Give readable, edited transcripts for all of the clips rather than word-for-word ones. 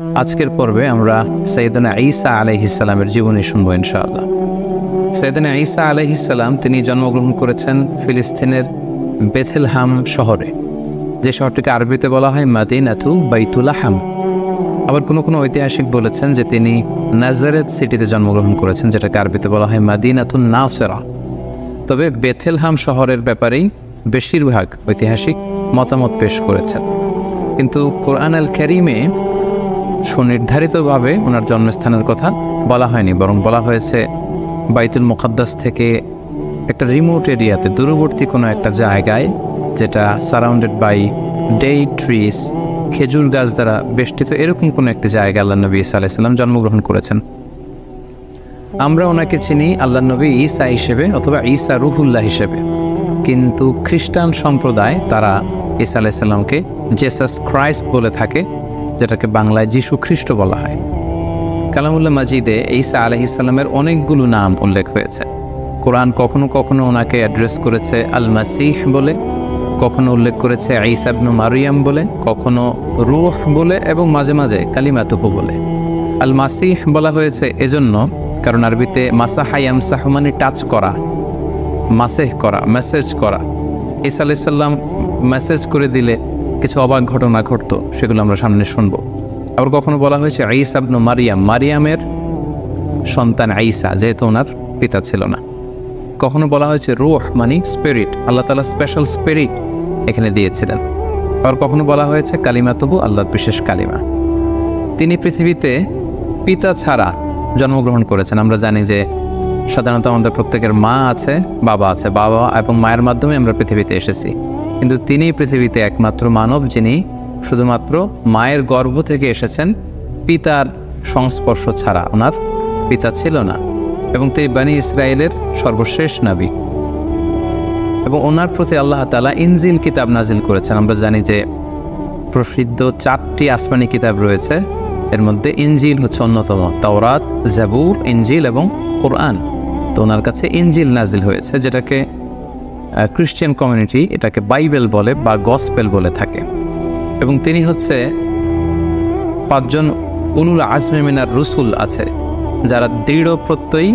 আজকের পর্বে আমরা সাইয়েদনা ঈসা আলাইহিস সালামের জীবনী শুনবো ইনশাআল্লাহ। সাইয়েদনা ঈসা আলাইহিস সালাম তিনি জন্মগ্রহণ করেছেন ফিলিস্তিনের বেথলেহেম শহরে, যে শহরটিকে আরবিতে বলা হয় মাদিনাতু বাইতুলাহাম। আবার কোনো ঐতিহাসিক বলেছেন যে তিনি নাজারেত সিটিতে জন্মগ্রহণ করেছেন, যেটাকে আরবিতে বলা হয় মাদিনাতুন নাসেরা। তবে বেথলেহেম শহরের ব্যাপারেই বেশিরভাগ ঐতিহাসিক মতামত পেশ করেছেন, কিন্তু কোরআন আল কারীমে সুনির্ধারিতভাবে ওনার জন্মস্থানের কথা বলা হয়নি, বরং বলা হয়েছে বাইতুল মুকাদ্দাস থেকে একটা রিমোট এরিয়াতে, দূরবর্তী কোনো একটা জায়গায়, যেটা সারাউন্ডেড বাই ডেট ট্রিস, খেজুর গাছ দ্বারা বেষ্টিত, এরকম কোনো একটি জায়গায় আল্লাহ নবী ঈসা আলাইহিস সালাম জন্মগ্রহণ করেছেন। আমরা ওনাকে চিনি আল্লাহ নবী ঈসা হিসেবে অথবা ঈসা রুহুল্লাহ হিসেবে, কিন্তু খ্রিস্টান সম্প্রদায় তারা ঈসা আলাইহিস সালামকে জেসাস ক্রাইস্ট বলে থাকে, যেটাকে বাংলায় যীশু খ্রিস্ট বলা হয়। কালামুল্লাহ মাজিদে ঈসা আলাইহিস সালামের অনেকগুলো নাম উল্লেখ হয়েছে। কোরআন কখনো কখনো ওনাকে অ্যাড্রেস করেছে আল মাসিহ বলে, কখনো উল্লেখ করেছে ঈসা ইবনে মারিয়াম বলে, কখনো রূহ বলে, এবং মাঝে মাঝে কালিমাতুহু বলে। আল মাসিহ বলা হয়েছে এজন্য কারণ আরবিতে মাসাহা ইয়ামসাহু মানে টাচ করা, মাসেহ করা, মেসেজ করা। ঈসা আলাইহিস সালাম মেসেজ করে দিলে কিছু অবাক ঘটনা ঘটতো, সেগুলো আমরা সামনে শুনবো। আবার কখনো বলা হয়েছে ঈসা ইবনে মারিয়াম, মারিয়ামের সন্তান ঈসা, যেহেতু ওনার পিতা ছিল না। কখনো বলা হয়েছে রূহ মানে স্পিরিট, আল্লাহ তাআলা স্পেশাল স্পিরিট এখানে দিয়েছিলেন। আবার কখনো বলা হয়েছে কালিমাতুহু, আল্লাহর বিশেষ কালিমা। তিনি পৃথিবীতে পিতা ছাড়া জন্মগ্রহণ করেছেন। আমরা জানি যে সাধারণত আমাদের প্রত্যেকের মা আছে, বাবা আছে, বাবা এবং মায়ের মাধ্যমে আমরা পৃথিবীতে এসেছি, কিন্তু তিনি পৃথিবীতে একমাত্র মানব যিনি শুধুমাত্র মায়ের গর্ভ থেকে এসেছেন, পিতার সংস্পর্শ ছাড়া। ওনার পিতা ছিল না, এবং তিনি বনী ইসরায়েলের সর্বশেষ নবী, এবং ওনার প্রতি আল্লাহ তাআলা ইনজিল কিতাব নাজিল করেছেন। আমরা জানি যে প্রসিদ্ধ 4টি আসমানি কিতাব রয়েছে, এর মধ্যে ইনজিল হচ্ছে অন্যতম। তাওরাত, জাবুর, ইনজিল এবং কোরআন। তো ওনার কাছে ইনজিল নাজিল হয়েছে, যেটাকে খ্রিস্টান কমিউনিটি এটাকে বাইবেল বলে বা গসপেল বলে থাকে। এবং তিনি হচ্ছে 5 জন উলুল আজমে মিনার রসুল আছে, যারা দৃঢ় প্রত্যয়ী,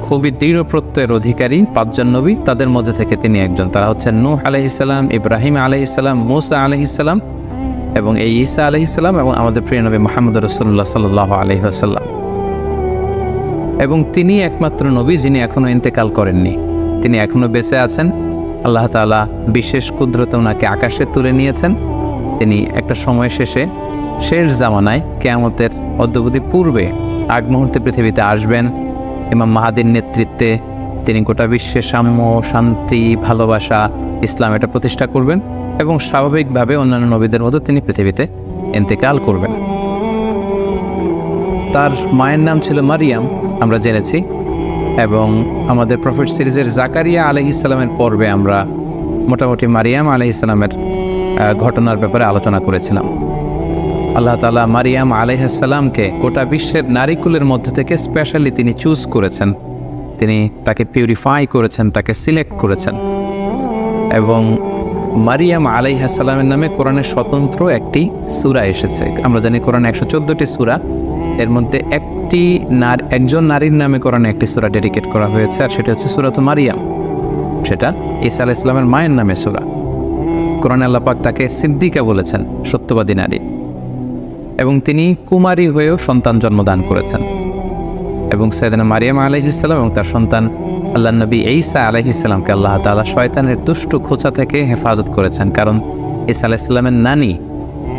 খুবই দৃঢ় প্রত্যয়ের অধিকারী 5 জন নবী, তাদের মধ্যে থেকে তিনি একজন। তারা হচ্ছেন নূহ আলাইহিস সালাম, ইব্রাহিম আলাইহিস সালাম, মূসা আলাইহিস সালাম, এবং এই ঈসা আলাইহিস সালাম, এবং আমাদের প্রিয় নবী মুহাম্মদ রাসূলুল্লাহ সাল্লাল্লাহু আলাইহি ওয়াসাল্লাম। এবং তিনি একমাত্র নবী যিনি এখনো ইন্তেকাল করেননি, তিনি এখনো বেঁচে আছেন। আল্লাহ তাআলা বিশেষ কুদরতে ওনাকে আকাশে তুলে নিয়েছেন। তিনি একটা সময় শেষ জামানায় কিয়ামতের অদ্যাবধি পূর্বে আগ মুহূর্তে পৃথিবীতে আসবেন। ইমাম মাহাদির নেতৃত্বে তিনি গোটা বিশ্বে সাম্য, শান্তি, ভালোবাসা, ইসলাম এটা প্রতিষ্ঠা করবেন, এবং স্বাভাবিকভাবে অন্যান্য নবীদের মতো তিনি পৃথিবীতে ইন্তেকাল করবেন। তার মায়ের নাম ছিল মারিয়াম, আমরা জেনেছি, এবং আমাদের প্রফেট সিরিজের জাকারিয়া আলাইহিস সালামের পর্বে আমরা মোটামুটি মারিয়াম আলাইহিস সালামের ঘটনার ব্যাপারে আলোচনা করেছিলাম। আল্লাহ তাআলা মারিয়াম আলাইহিস সালামকে গোটা বিশ্বের নারীকুলের মধ্যে থেকে স্পেশালি তিনি চুজ করেছেন, তিনি তাকে পিউরিফাই করেছেন, তাকে সিলেক্ট করেছেন। এবং মারিয়াম আলাইহিস সালামের নামে কোরআনের স্বতন্ত্র একটি সূরা এসেছে। আমরা জানি কোরআনে 114টি সূরা, এর মধ্যে একজন নারীর নামে কোরআনে একটি সূরা ডেডিকেট করা হয়েছে, আর সেটা হচ্ছে সূরাতুল মারিয়াম। সেটা ঈসা আলাইহিস সালামের মায়ের নামে সূরা। কোরআনে আল্লাহ পাক তাকে সিদ্দিকা বলেছেন, সত্যবাদী নারী, এবং তিনি কুমারী হয়েও সন্তান জন্মদান করেছেন। এবং সাইয়েদনা মারিয়াম আলাইহিস সালাম এবং তার সন্তান আল্লাহ নবী ঈসা আলাইহিস সালামকে আল্লাহ তাআলা শয়তানের দুষ্ট খোঁচা থেকে হেফাজত করেছেন, কারণ ঈসা আলাইহিস সালামের নানি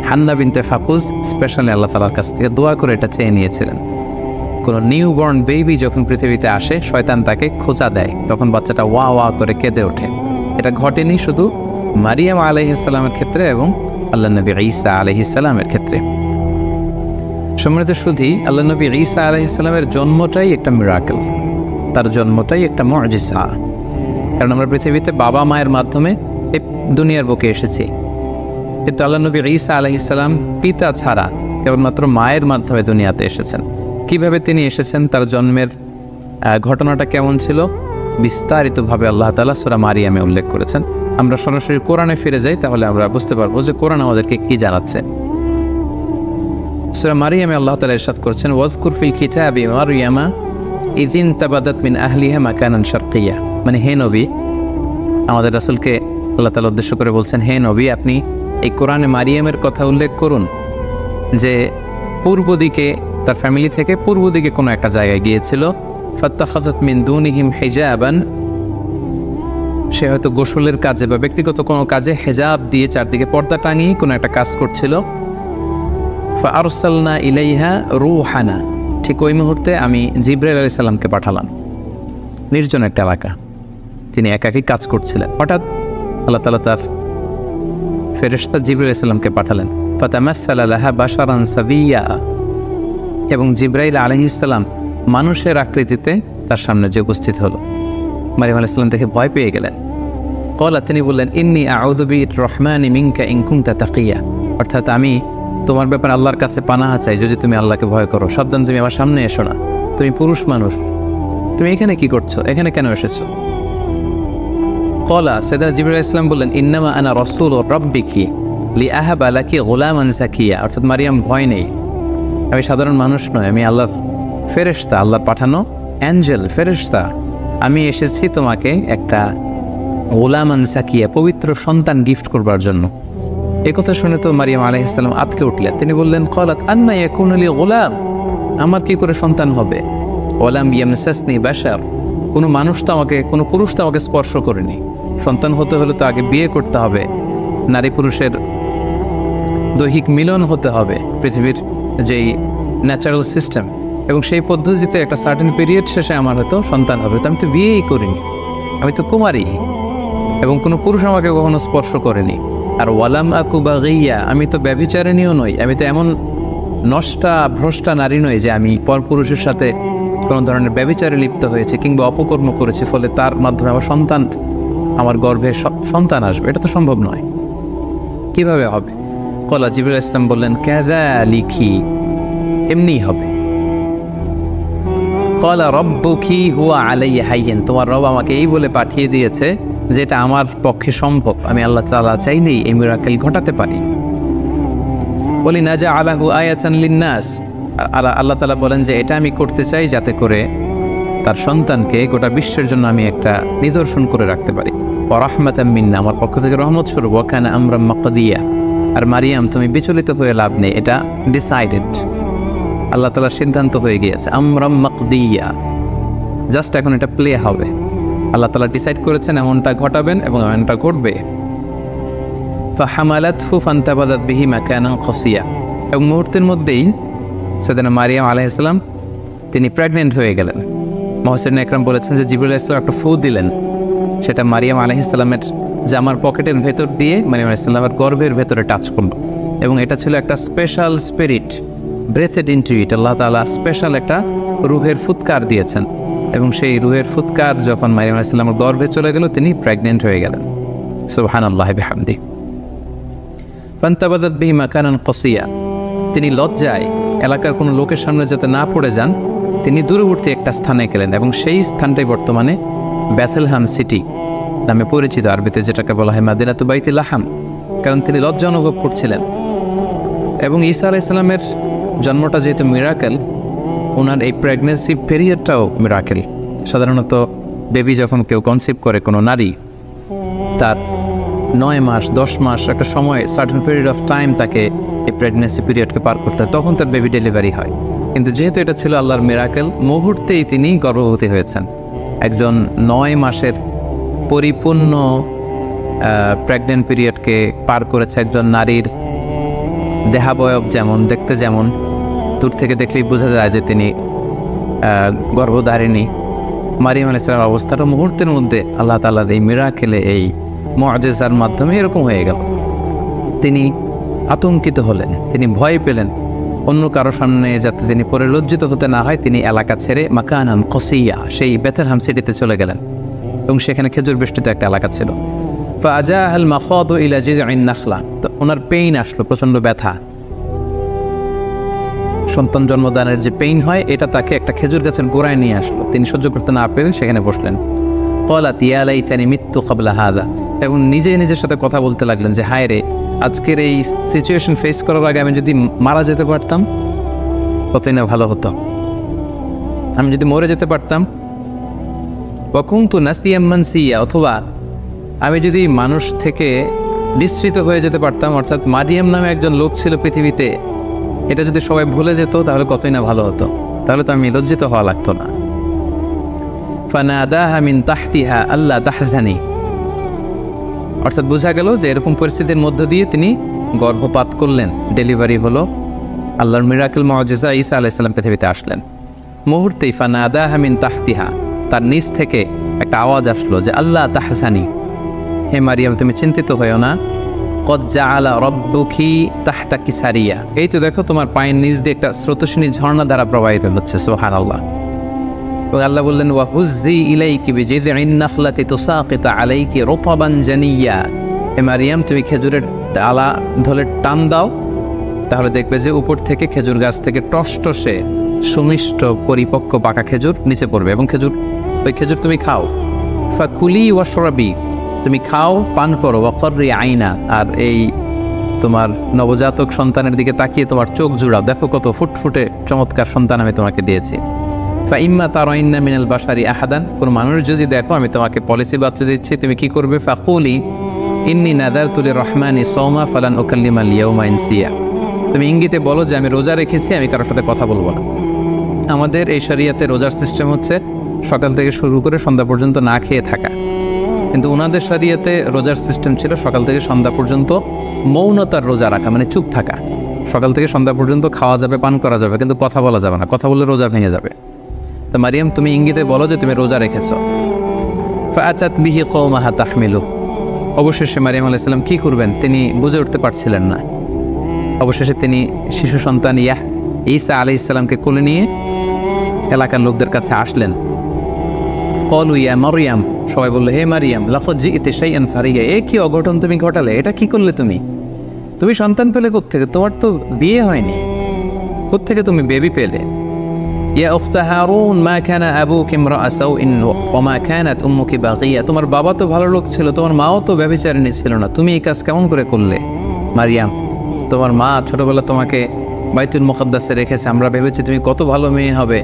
হান্না বিনতে ফাকুজ স্পেশালি আল্লাহ তাআলার কাছ থেকে দোয়া করে এটা চেয়ে নিয়েছিলেন। কোনো নিউবর্ন বেবি যখন পৃথিবীতে আসে, শয়তান তাকে খোঁচা দেয়, তখন বাচ্চাটা ওয়া ওয়া করে কেঁদে ওঠে। এটা ঘটেনি শুধু মারিয়াম আলাইহিস সালামের ক্ষেত্রে এবং আল্লাহ নবী ঈসা আলাইহিস সালামের ক্ষেত্রে। সম্মানিত শুধু আল্লাহ নবী ঈসা আলাইহিস সালামের জন্মটাই একটা মিরাকেল, তার জন্মটাই একটা মুজিজা। কারণ আমরা পৃথিবীতে বাবা মায়ের মাধ্যমে এই দুনিয়ার বুকে এসেছি, কিন্তু আল্লাহ নবী ঈসা আলাইহিস সালাম পিতা ছাড়া কেবলমাত্র মায়ের মাধ্যমে দুনিয়াতে এসেছেন। কিভাবে তিনি এসেছেন, তার জন্মের ঘটনাটা কেমন ছিল, বিস্তারিতভাবে আল্লাহ তাআলা সূরা মারিয়ামে উল্লেখ করেছেন। আমরা সরাসরি কোরআনে ফিরে যাই, তাহলে আমরা বুঝতে পারবো যে কোরআন আমাদেরকে কি জানাচ্ছে। সূরা মারিয়ামে আল্লাহ তাআলা ইরশাদ করেছেন, ওয়াজকুর ফিল কিতাবি মারইয়ামা ইয ইনতাবাদাত মিন আহলিহা মাকানান শারকিয়্যা। মানে হে নবী, আমাদের রাসূলকে আল্লাহ তাআলা উদ্দেশ্য করে বলছেন, হে নবী, আপনি এই কোরআনে মারিয়ামের কথা উল্লেখ করুন যে পূর্ব দিকে তার ফ্যামিলি থেকে পূর্ব দিকে কোনো একটা জায়গায় গিয়েছিল। ফাত্তাখাযাত মিন দুনিহিম হিজাবান, সে হয়তো গোসলের কাজে বা ব্যক্তিগত কোনো কাজে হেজাব দিয়ে চারদিকে পর্দা টাঙিয়ে কোনো একটা কাজ করছিল। ফাআরসালনা ইলাইহা রূহানা, ঠিক ওই মুহূর্তে আমি জিবরাইল আলাইহিস সালামকে পাঠালাম। নির্জন একটা এলাকা, তিনি একাকী কাজ করছিলেন। হঠাৎ আল্লাহ তাআলা তার ফেরেশতা জিবরাইল আলাইহিস সালামকে পাঠালেন। ফাতামাসসালা লাহা বাশারান সাবিয়্যা, এবং জিবরাইল আলাইহিস সালাম মানুষের আকৃতিতে তার সামনে যে উপস্থিত হলো। মারিয়াম আলাইহিস সালাম দেখে ভয় পেয়ে গেলেন। ক্বালা, তিনি বললেন, ইন্নী আউযু বির-রহমানি মিনকা ইন কুনতা তাকিয়্যা, অর্থাৎ আমি তোমার ব্যাপারে আল্লাহর কাছে পানাহা চাই যদি তুমি আল্লাহকে ভয় করো। সাবধান, তুমি আমার সামনে এসো না, তুমি পুরুষ মানুষ, তুমি এখানে কি করছো, এখানে কেন এসেছো? ক্বালা, সাইয়েদনা জিবরাইল আলাইহিস সালাম বললেন, ইন্নামা আনা রাসূলু রাব্বিকি লিআহাবা লাকি গুলামান যাকিয়া, অর্থাৎ মারিয়াম ভয় নেই, আমি সাধারণ মানুষ নয়, আমি আল্লাহর ফেরেশতা, আল্লাহর পাঠানো অ্যাঞ্জেল, ফেরেশতা। আমি এসেছি তোমাকে একটা গুলামান যাকিয়া, পবিত্র সন্তান গিফট করবার জন্য। এই কথা শুনে তো মারিয়াম আলাইহিস সালাম আতকে উঠলেন। তিনি বললেন, ক্বালাত আন্না ইয়াকুনু লি গুলাম, আমার কি করে সন্তান হবে? ওয়ালাম ইয়ামসাসনি বাশার, কোনো মানুষ তো আমাকে, কোনো পুরুষ তো আমাকে স্পর্শ করেনি। সন্তান হতে হলে তো আগে বিয়ে করতে হবে, নারী পুরুষের দৈহিক মিলন হতে হবে, পৃথিবীর যেই ন্যাচারাল সিস্টেম, এবং সেই পদ্ধতিতে একটা সার্টেন পিরিয়ড শেষে আমার হয়তো সন্তান হবে। তো আমি তো বিয়েই করিনি, আমি তো কুমারী, এবং কোনো পুরুষ আমাকে কখনো স্পর্শ করেনি। আর ওয়ালাম আকু বাগিয়া, আমি তো ব্যভিচারিণীও নই, আমি তো এমন নষ্টা ভ্রষ্টা নারী নই যে আমি পরপুরুষের সাথে কোনো ধরনের ব্যভিচারে লিপ্ত হয়েছে কিংবা অপকর্ম করেছি, ফলে তার মাধ্যমে আমার সন্তান, আমার গর্ভে সন্তান আসবে, এটা তো সম্ভব নয়। কিভাবে হবে? ক্বালা, জিবরাইল আলাইহিস সালাম বললেন, কাযালিকি, এমনিই হবে। ক্বালা রাব্বুকি হুয়া আলাইয়া হাইয়্যিন, তোমার রব আমাকে এই বলে পাঠিয়ে দিয়েছে যেটা আমার পক্ষে সম্ভব, আমি আল্লাহ তাআলা চাইলেই এই মিরাকেল ঘটাতে পারি। বলি নাজআলাহু আয়াতান লিন-নাস, আল্লাহ তাআলা বলেন যে এটা আমি করতে চাই যাতে করে তার সন্তানকে গোটা বিশ্বের জন্য আমি একটা নিদর্শন করে রাখতে পারি। ওয়া রাহমাতাম মিন্না, আমার পক্ষ থেকে রহমত স্বরূপ। ওয়া কানা আমরাম মাকদিয়া, আর মারিয়াম তুমি বিচলিত হয়ে লাভ নেই, এটা ডিসাইডেড, আল্লাহ তাআলার সিদ্ধান্ত হয়ে গিয়েছে। আমরাম মাকদিয়া, জাস্ট এখন এটা প্লে হবে, আল্লাহ তাআলা ডিসাইড করেছেন এমনটা ঘটাবেন এবং এমনটা ঘটবে। ফাহামালাতহু ফান্তাবাদাত বিহি মাকানান কসিয়া, এবং মুহূর্তের মধ্যেই সাইয়েদনা মারিয়াম আলাইহিস সালাম তিনি প্রেগনেন্ট হয়ে গেলেন। মুহাসসিরিন একরাম বলেছেন যে জিবরাইল আলাইহিস সালাম একটা ফু দিলেন, সেটা মারিয়াম আলাইহিস সালামের জামার পকেটের ভেতর দিয়ে মারিয়াম আলাইহিস সালামের গর্ভের ভেতরে টাচ করলো, এবং এটা ছিল একটা special spirit, breathed into it, আল্লাহ তাআলা স্পেশাল একটা রুহের ফুৎকার দিয়েছেন, এবং সেই রুহের ফুৎকার যখন মারিয়াম আলাইহিস সালামের গর্ভে চলে গেল, তিনি প্রেগনেন্ট হয়ে গেলেন। সুবহানাল্লাহি বিহামদি। ফান্তাবাযাত বিহি মাকানান কসিয়া, তিনি লজ্জায় এলাকার কোনো লোকের সামনে যাতে না পড়ে যান, তিনি দূরবর্তী একটা স্থানে গেলেন, এবং সেই স্থানটাই বর্তমানে বেথলেহেম সিটি নামে পরিচিত, আরবিতে যেটাকে বলা হয় মাদিনাতু বাইতুল লাহাম, কারণ তিনি লজ্জা অনুভব করছিলেন। এবং ঈসা আলাইহিস সালামের জন্মটা যেহেতু মিরাকেল, ওনার এই প্রেগনেন্সি পিরিয়ডটাও মিরাকেল। সাধারণত বেবি যখন কেউ কনসিভ করে কোনো নারী, তার 9 মাস 10 মাস একটা সময়, সার্টেন পিরিয়ড অফ টাইম তাকে এই প্রেগনেন্সি পিরিয়ডকে পার করতে হয়, তখন তার বেবি ডেলিভারি হয়। কিন্তু যেহেতু এটা ছিল আল্লাহর মিরাকেল, মুহূর্তেই তিনি গর্ভবতী হয়েছেন। একজন 9 মাসের পরিপূর্ণ প্রেগনেন্ট পিরিয়ডকে পার করেছে একজন নারীর দেহাবয়ব যেমন, দেখতে যেমন, দূর থেকে দেখলেই বোঝা যায় যে তিনি গর্ভধারিণী। মারিয়াম আলাইহিস সালামের অবস্থাটা মুহূর্তের মধ্যে আল্লাহ তাআলার এই মিরাকেলে, এই মুআজিজার মাধ্যমে এরকম হয়ে গেল। তিনি আতঙ্কিত হলেন, তিনি ভয় পেলেন, অন্য কারো সামনে যাতে তিনি পরে লজ্জিত হতে না হয়, তিনি এলাকা ছেড়ে মাকানান কসিয়া, সেই বেথলেহেম সিটিতে চলে গেলেন, এবং সেখানে খেজুর বেষ্টিত একটা এলাকা ছিল। ফাজাআল মাখাদু ইলা জিজঈন নাখলা, তো ওনার পেইন আসলো, প্রচণ্ড ব্যথা, সন্তান জন্মদানের যে পেইন হয়, এটা তাকে একটা খেজুর গাছের গোড়ায় নিয়ে আসলো। তিনি সহ্য করতে না পেরে সেখানে বসলেন। ক্বালাত ইয়া লাইতানি মিততু ক্বাবলা হাযা, এবং নিজের সাথে কথা বলতে লাগলেন যে হায় রে, আজকের এই সিচুয়েশন ফেস করার আগে আমি যদি মারা যেতে পারতাম কতই না ভালো হতো। আমি যদি মরে যেতে পারতাম, ওয়াকুনতু নাসিয়াম মানসিয়া, অথবা আমি যদি মানুষ থেকে বিস্মৃত হয়ে যেতে পারতাম, অর্থাৎ মারিয়াম নামে একজন লোক ছিল পৃথিবীতে, এটা যদি সবাই ভুলে যেত তাহলে কতই না ভালো হতো, তাহলে তো আমি লজ্জিত হওয়া লাগতো না। ফানাদাহা মিন তাহতিহা আল্লা তাহজানি, অর্থাৎ বোঝা গেল যে এরকম পরিস্থিতির মধ্য দিয়ে তিনি গর্ভপাত করলেন, ডেলিভারি হলো, আল্লাহর মিরাকেল মুআজিজা ঈসা আলাইহিস সালাম পৃথিবীতে আসলেন। মুহূর্তেই ফানাদাহা মিন তাহতিহা, তার নিচ থেকে একটা আওয়াজ আসলো যে আল্লাহ তাহজানি, হে মারিয়াম তুমি চিন্তিত হয়েও না, কদ জাআলা রাব্বুকি তাহতাকি সারিয়া, এই তো দেখো তোমার পায়ের নিচ দিয়ে একটা স্রোতস্বিনী ঝর্ণা দ্বারা প্রবাহিত হচ্ছে, সুবহানাল্লাহ। এবং আল্লাহ বললেন ওয়া হুজ্জি ইলাইকি বিজিযইন নাখলাতি তুসাকিতু আলাইকি রুতাবান জানিয়া, হে মারিয়াম তুমি খেজুরের ডালা ধরে টান দাও, তাহলে দেখবে যে উপর থেকে খেজুর গাছ থেকে টসটসে সুমিষ্ট পরিপক্ক পাকা খেজুর নিচে পড়বে, এবং ওই খেজুর তুমি খাও। ফাকুলি ওয়াশরাবি, তুমি খাও পান করো, ওয়াকরি আইনা, আর এই তোমার নবজাতক সন্তানের দিকে তাকিয়ে তোমার চোখ জুড়াও, দেখো কত ফুটফুটে চমৎকার সন্তান আমি তোমাকে দিয়েছি। ফাইম্মা তারাইন্না মিনাল বাশারি আহাদান, কোনো মানুষ যদি দেখো আমি তোমাকে পলিসি বাতলে দিচ্ছি, তুমি কি করবে? ফাকুলি ইন্নী নাদারতু লিররহমানি সাওমা ফালান উকাল্লিমাল ইয়াওমা ইনসিয়া, তুমি ইঙ্গিতে বলো যে আমি রোজা রেখেছি, আমি কারোর সাথে কথা বলবো না। আমাদের এই শরিয়াতে রোজার সিস্টেম হচ্ছে সকাল থেকে শুরু করে সন্ধ্যা পর্যন্ত না খেয়ে থাকা, কিন্তু ওনাদের শরিয়াতে রোজার সিস্টেম ছিল সকাল থেকে সন্ধ্যা পর্যন্ত মৌনতার রোজা রাখা, মানে চুপ থাকা। সকাল থেকে সন্ধ্যা পর্যন্ত খাওয়া যাবে, পান করা যাবে, কিন্তু কথা বলা যাবে না, কথা বললে রোজা ভেঙে যাবে। তো মারিয়াম তুমি ইঙ্গিতে বলো যে তুমি রোজা রেখেছো। ফাআতাত বিহি কওমাহা তাহমিলু, অবশেষে মারিয়াম আলাইহিস সালাম কি করবেন তিনি বুঝে উঠতে পারছিলেন না। অবশেষে তিনি শিশু সন্তান ঈসা আলাইহিস সালামকে কোলে নিয়ে এলাকার লোকদের কাছে আসলেন। ক্বালু ইয়া মারইয়াম, সবাই বলল হে মারিয়াম, লাকাদ জিইতি শাইআন ফারিয়া, এ কি অঘটন তুমি ঘটালে, এটা কি করলে তুমি সন্তান পেলে কোত্থেকে? তোমার তো বিয়ে হয়নি, কোত্থেকে তুমি বেবি পেলে? ইয়া উখতা হারুন মা কানা আবুকি ইমরাআ সাউইন ওয়া মা কানাত উম্মুকি বাগিয়া, তোমার বাবা তো ভালো লোক ছিল, তোমার মাও তো ব্যভিচারিণী ছিল না, তুমি এই কাজ কেমন করে করলে? মারিয়াম, তোমার মা ছোটবেলা তোমাকে বাইতুল মুকাদ্দাসে রেখেছে, আমরা ভেবেছি তুমি কত ভালো মেয়ে হবে,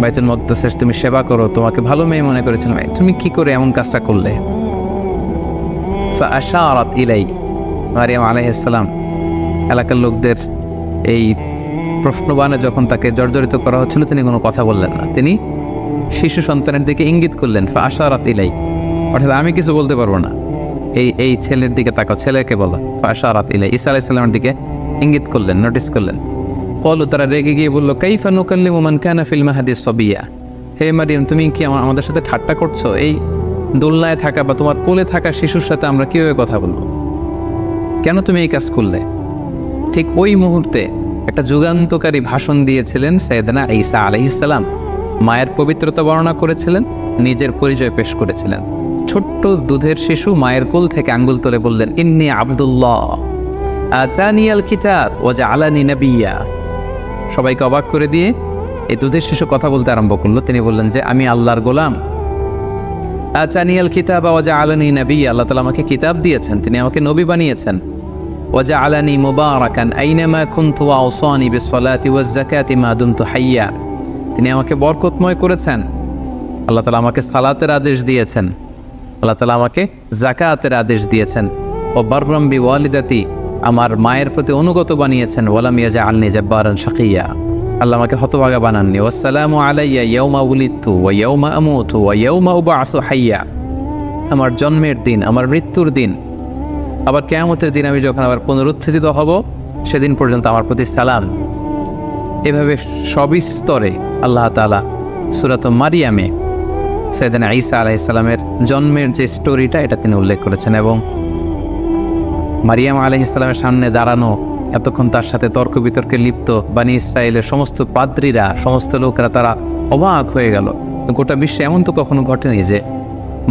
বাইতুল মুকাদ্দাসে তুমি সেবা করো, তোমাকে ভালো মেয়ে মনে করেছিলাম, তুমি কি করে এমন কাজটা করলে? ফাআশারাত ইলাই, মারিয়াম আলাইহিস সালাম এলাকার লোকদের এই প্রশ্নবাণে যখন তাকে জর্জরিত করা হচ্ছিল তিনি কোনো কথা বললেন না, তিনি শিশু সন্তানের দিকে ইঙ্গিত করলেন। ফাআশারাত ইলাই, অর্থাৎ আমি কিছু বলতে পারবো না, এই ছেলের দিকে তাকাও, ছেলেকে বলো। ফাআশারাত ইলাই, ঈসা আলাইহিস সালামের দিকে ইঙ্গিত করলেন, নোটিস করলেন। ক্বালু, তারা রেগে গিয়ে বলল কাইফা নুকাল্লিমু মান কানা ফিল মাহদি সাবিয়া, হে মারিয়াম তুমি কি আমাদের সাথে ঠাট্টা করছো? এই দোলনায় থাকা বা তোমার কোলে থাকা শিশুর সাথে আমরা কীভাবে কথা বলবো? কেন তুমি এই কাজ করলে? ঠিক ওই মুহূর্তে একটা যুগান্তকারী ভাষণ দিয়েছিলেন সাইয়েদনা ঈসা আলাইহিস সালাম, মায়ের পবিত্রতা বর্ণনা করেছিলেন, নিজের পরিচয় পেশ করেছিলেন। ছোট্ট দুধের শিশু মায়ের কোল থেকে আঙ্গুল তুলে বললেন ইন্নী আব্দুল্লাহ আতানিয়াল কিতাব ওয়া জাআলানি নাবিয়্যা। সবাইকে অবাক করে দিয়ে এই দুধের শিশু কথা বলতে আরম্ভ করলো, তিনি বললেন যে আমি আল্লাহর গোলাম। আতানিয়াল কিতাব ওয়া জাআলানি নাবিয়্যা, আল্লাহ তাআলা আমাকে কিতাব দিয়েছেন, তিনি আমাকে নবী বানিয়েছেন। ওয়া জাআলানি মুবারাকান আইনামা কুনতু ওয়া আওসানি বিস-সালাতি ওয়াজ-যাকাতি মা দুমতু হাইয়্যা, তিনি আমাকে বরকতময় করেছেন। আল্লাহ তাআলা আমাকে সালাতের আদেশ দিয়েছেন, আল্লাহ তাআলা আমাকে যাকাতের আদেশ দিয়েছেন। ও বাররাম বিওয়ালিদাতি, আমার মায়ের প্রতি অনুগত বানিয়েছেন। ওয়ালাম ইয়াজআলনি জাব্বারান শাকিয়্যা, আল্লাহ আমাকে হতভাগা বানাননি। ওয়াসসালামু আলাইয়া ইয়াউমা উলিদতু ওয়া ইয়াউমা আমুতু ওয়া ইয়াউমা উবআসু হাইয়্যা, আমার জন্মের দিন, আমার মৃত্যুর দিন, আবার কিয়ামতের দিন আমি যখন আবার পুনরুত্থিত হব সেদিন পর্যন্ত আমার প্রতি সালাম। এভাবে সবিস্তরে আল্লাহ তাআলা সূরাত মারিয়ামে সাইয়েদনা ঈসা আলাইহিস সালামের জন্মের যে স্টোরিটা এটা তিনি উল্লেখ করেছেন। এবং মারিয়াম আলাইহিস সালামের সামনে দাঁড়ানো, এতক্ষণ তার সাথে তর্ক বিতর্কে লিপ্ত বানি ইসরায়েলের সমস্ত পাদ্রীরা, সমস্ত লোকেরা তারা অবাক হয়ে গেল। গোটা বিশ্বে এমন তো কখনো ঘটেনি যে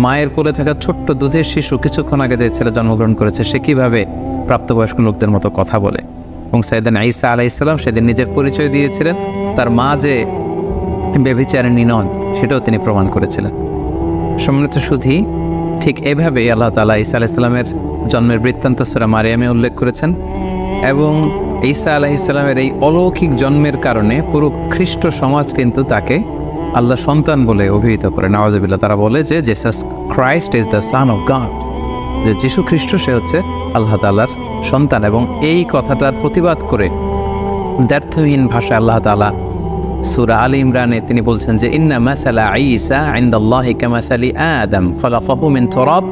মায়ের কোলে থাকা ছোট্ট দুধের শিশু কিছুক্ষণ আগে যে ছেলে জন্মগ্রহণ করেছে সে কীভাবে প্রাপ্তবয়স্ক লোকদের মতো কথা বলে। এবং সাইয়েদনা ঈসা আলাইহিস সালাম সেদিন নিজের পরিচয় দিয়েছিলেন, তার মা যে ব্যভিচারিণী নন সেটাও তিনি প্রমাণ করেছিলেন। সম্মানিত সুধী, ঠিক এভাবেই আল্লাহ তাআলা ঈসা আলাইহিস সালামের জন্মের বৃত্তান্ত সূরা মারিয়ামে উল্লেখ করেছেন। এবং ঈসা আলাইহিস সালামের এই অলৌকিক জন্মের কারণে পুরো খ্রিস্ট সমাজ কিন্তু তাকে আল্লাহ সন্তান বলে অভিহিত করে। নাউযুবিল্লাহ, তারা বলে যে Jesus Christ is the son of god, যে যিশু খ্রিস্ট সে হচ্ছে আল্লাহ তাআলার সন্তান। এবং এই কথাটার প্রতিবাদ করে দ্ব্যর্থহীন ভাষায় আল্লাহ তাআলা সূরা আলে ইমরানে তিনি বলছেন যে ইন্না মাসালা ঈসা ইনদাল্লাহি কামাসালি আদম খলাকাহু মিন তুরাব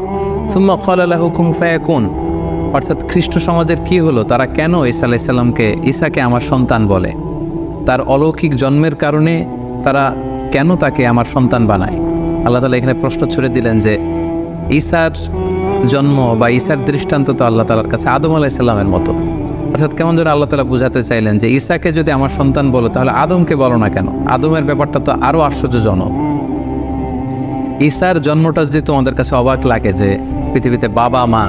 সুম্মা ক্বালা লাহু কুন ফায়াকুন। অর্থাৎ খ্রিস্ট সমাজের কি হলো, তারা কেন ঈসা আলাইহিস সালামকে ঈসাকে আমার সন্তান বলে? তার অলৌকিক জন্মের কারণে তারা কেন তাকে আমার সন্তান বানায়? আল্লাহ তাআলা এখানে প্রশ্ন ছুড়ে দিলেন যে ঈসার জন্ম বা ঈসার দৃষ্টান্ত তো আল্লাহ তাআলার কাছে আদম আলাইহিস সালামের মতো। অর্থাৎ কেমন যেন আল্লাহ তাআলা বুঝাতে চাইলেন যে ঈসাকে যদি আমার সন্তান বলো তাহলে আদমকে বলো না কেন? আদমের ব্যাপারটা তো আরও আশ্চর্যজনক। ঈসার জন্মটা যদি তোমাদের কাছে অবাক লাগে যে পৃথিবীতে বাবা মা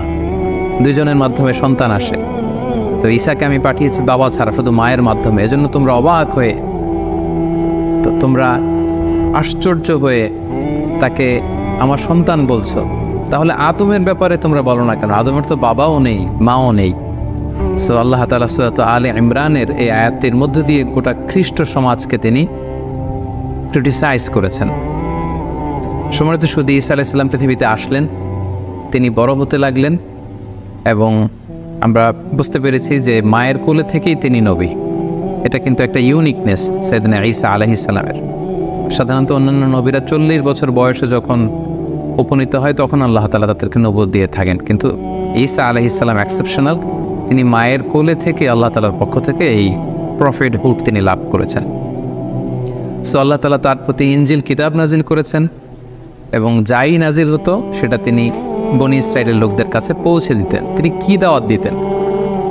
দুইজনের মাধ্যমে সন্তান আসে, তো ঈসাকে আমি পাঠিয়েছি বাবা ছাড়া শুধু মায়ের মাধ্যমে, এজন্য তোমরা অবাক হয়ে, তো তোমরা আশ্চর্য হয়ে তাকে আমার সন্তান বলছো, তাহলে আদমের ব্যাপারে তোমরা বলো না কেন? আদমের তো বাবাও নেই মাও নেই। সো আল্লাহ তাআলা সূরা আলে ইমরানের এই আয়াতের মধ্য দিয়ে গোটা খ্রিস্ট সমাজকে তিনি ক্রিটিসাইজ করেছেন। সম্মানিত শুধু ঈসা আলাইহিস সালাম পৃথিবীতে আসলেন, তিনি বড় হতে লাগলেন এবং আমরা বুঝতে পেরেছি যে মায়ের কোলে থেকেই তিনি নবী। এটা কিন্তু একটা ইউনিকনেস সাইয়েদনা ঈসা আলাইহিস সালামের। সাধারণত অন্যান্য নবীরা 40 বছর বয়সে যখন উপনীত হয় তখন আল্লাহ তাআলা তাদেরকে নবুয়ত দিয়ে থাকেন, কিন্তু ঈসা আলাইহিস সালাম এক্সেপশনাল। তিনি মায়ের কোলে থেকে আল্লাহ তাআলার পক্ষ থেকে এই প্রফেটহুড তিনি লাভ করেছেন। সো আল্লাহ তাআলা তার প্রতি ইনজিল কিতাব নাজিল করেছেন এবং যাই নাজিল হতো সেটা তিনি বনি ইসরাইলের লোকদের কাছে পৌঁছে দিতেন। তিনি কি দাওয়াত দিতেন?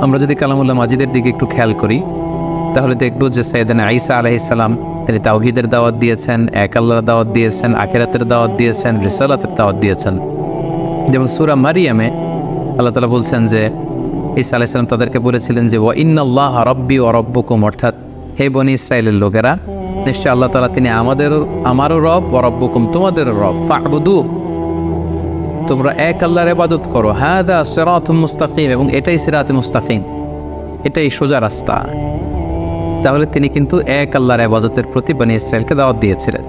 আমরা যদি কালামুল্লাহ মাজিদের দিকে একটু খেয়াল করি তাহলে দেখব যে সাইয়েদনা ঈসা আলাইহিস সালাম তিনি তাওহীদের দাওয়াত দিয়েছেন, এক আল্লাহর দাওয়াত দিয়েছেন, আখিরাতের দাওয়াত দিয়েছেন, রিসালাতের দাওয়াত দিয়েছেন। যেমন সূরা মারিয়ামে আল্লাহ তাআলা বলছেন যে ঈসা আলাইহিস সালাম তাদেরকে বলেছিলেন যে ওয়া ইন্নাল্লাহা রাব্বি ওয়া রাব্বুকুম, অর্থাৎ হে বনি ইসরাইলের লোকেরা, নিশ্চয় আল্লাহ তাআলা তিনি আমারও রব, ওয়া রাব্বুকুম তোমাদেরও রব, ফা'বুদু তোমরা এক আল্লাহর ইবাদত করো, হাদা সিরাতুম মুস্তাকিম, এবং এটাই সিরাতে মুস্তাকিম, এটাই সোজা রাস্তা। তাহলে তিনি কিন্তু এক আল্লাহর ইবাদতের প্রতি বনি ইসরাইলকে দাওয়াত দিয়েছিলেন।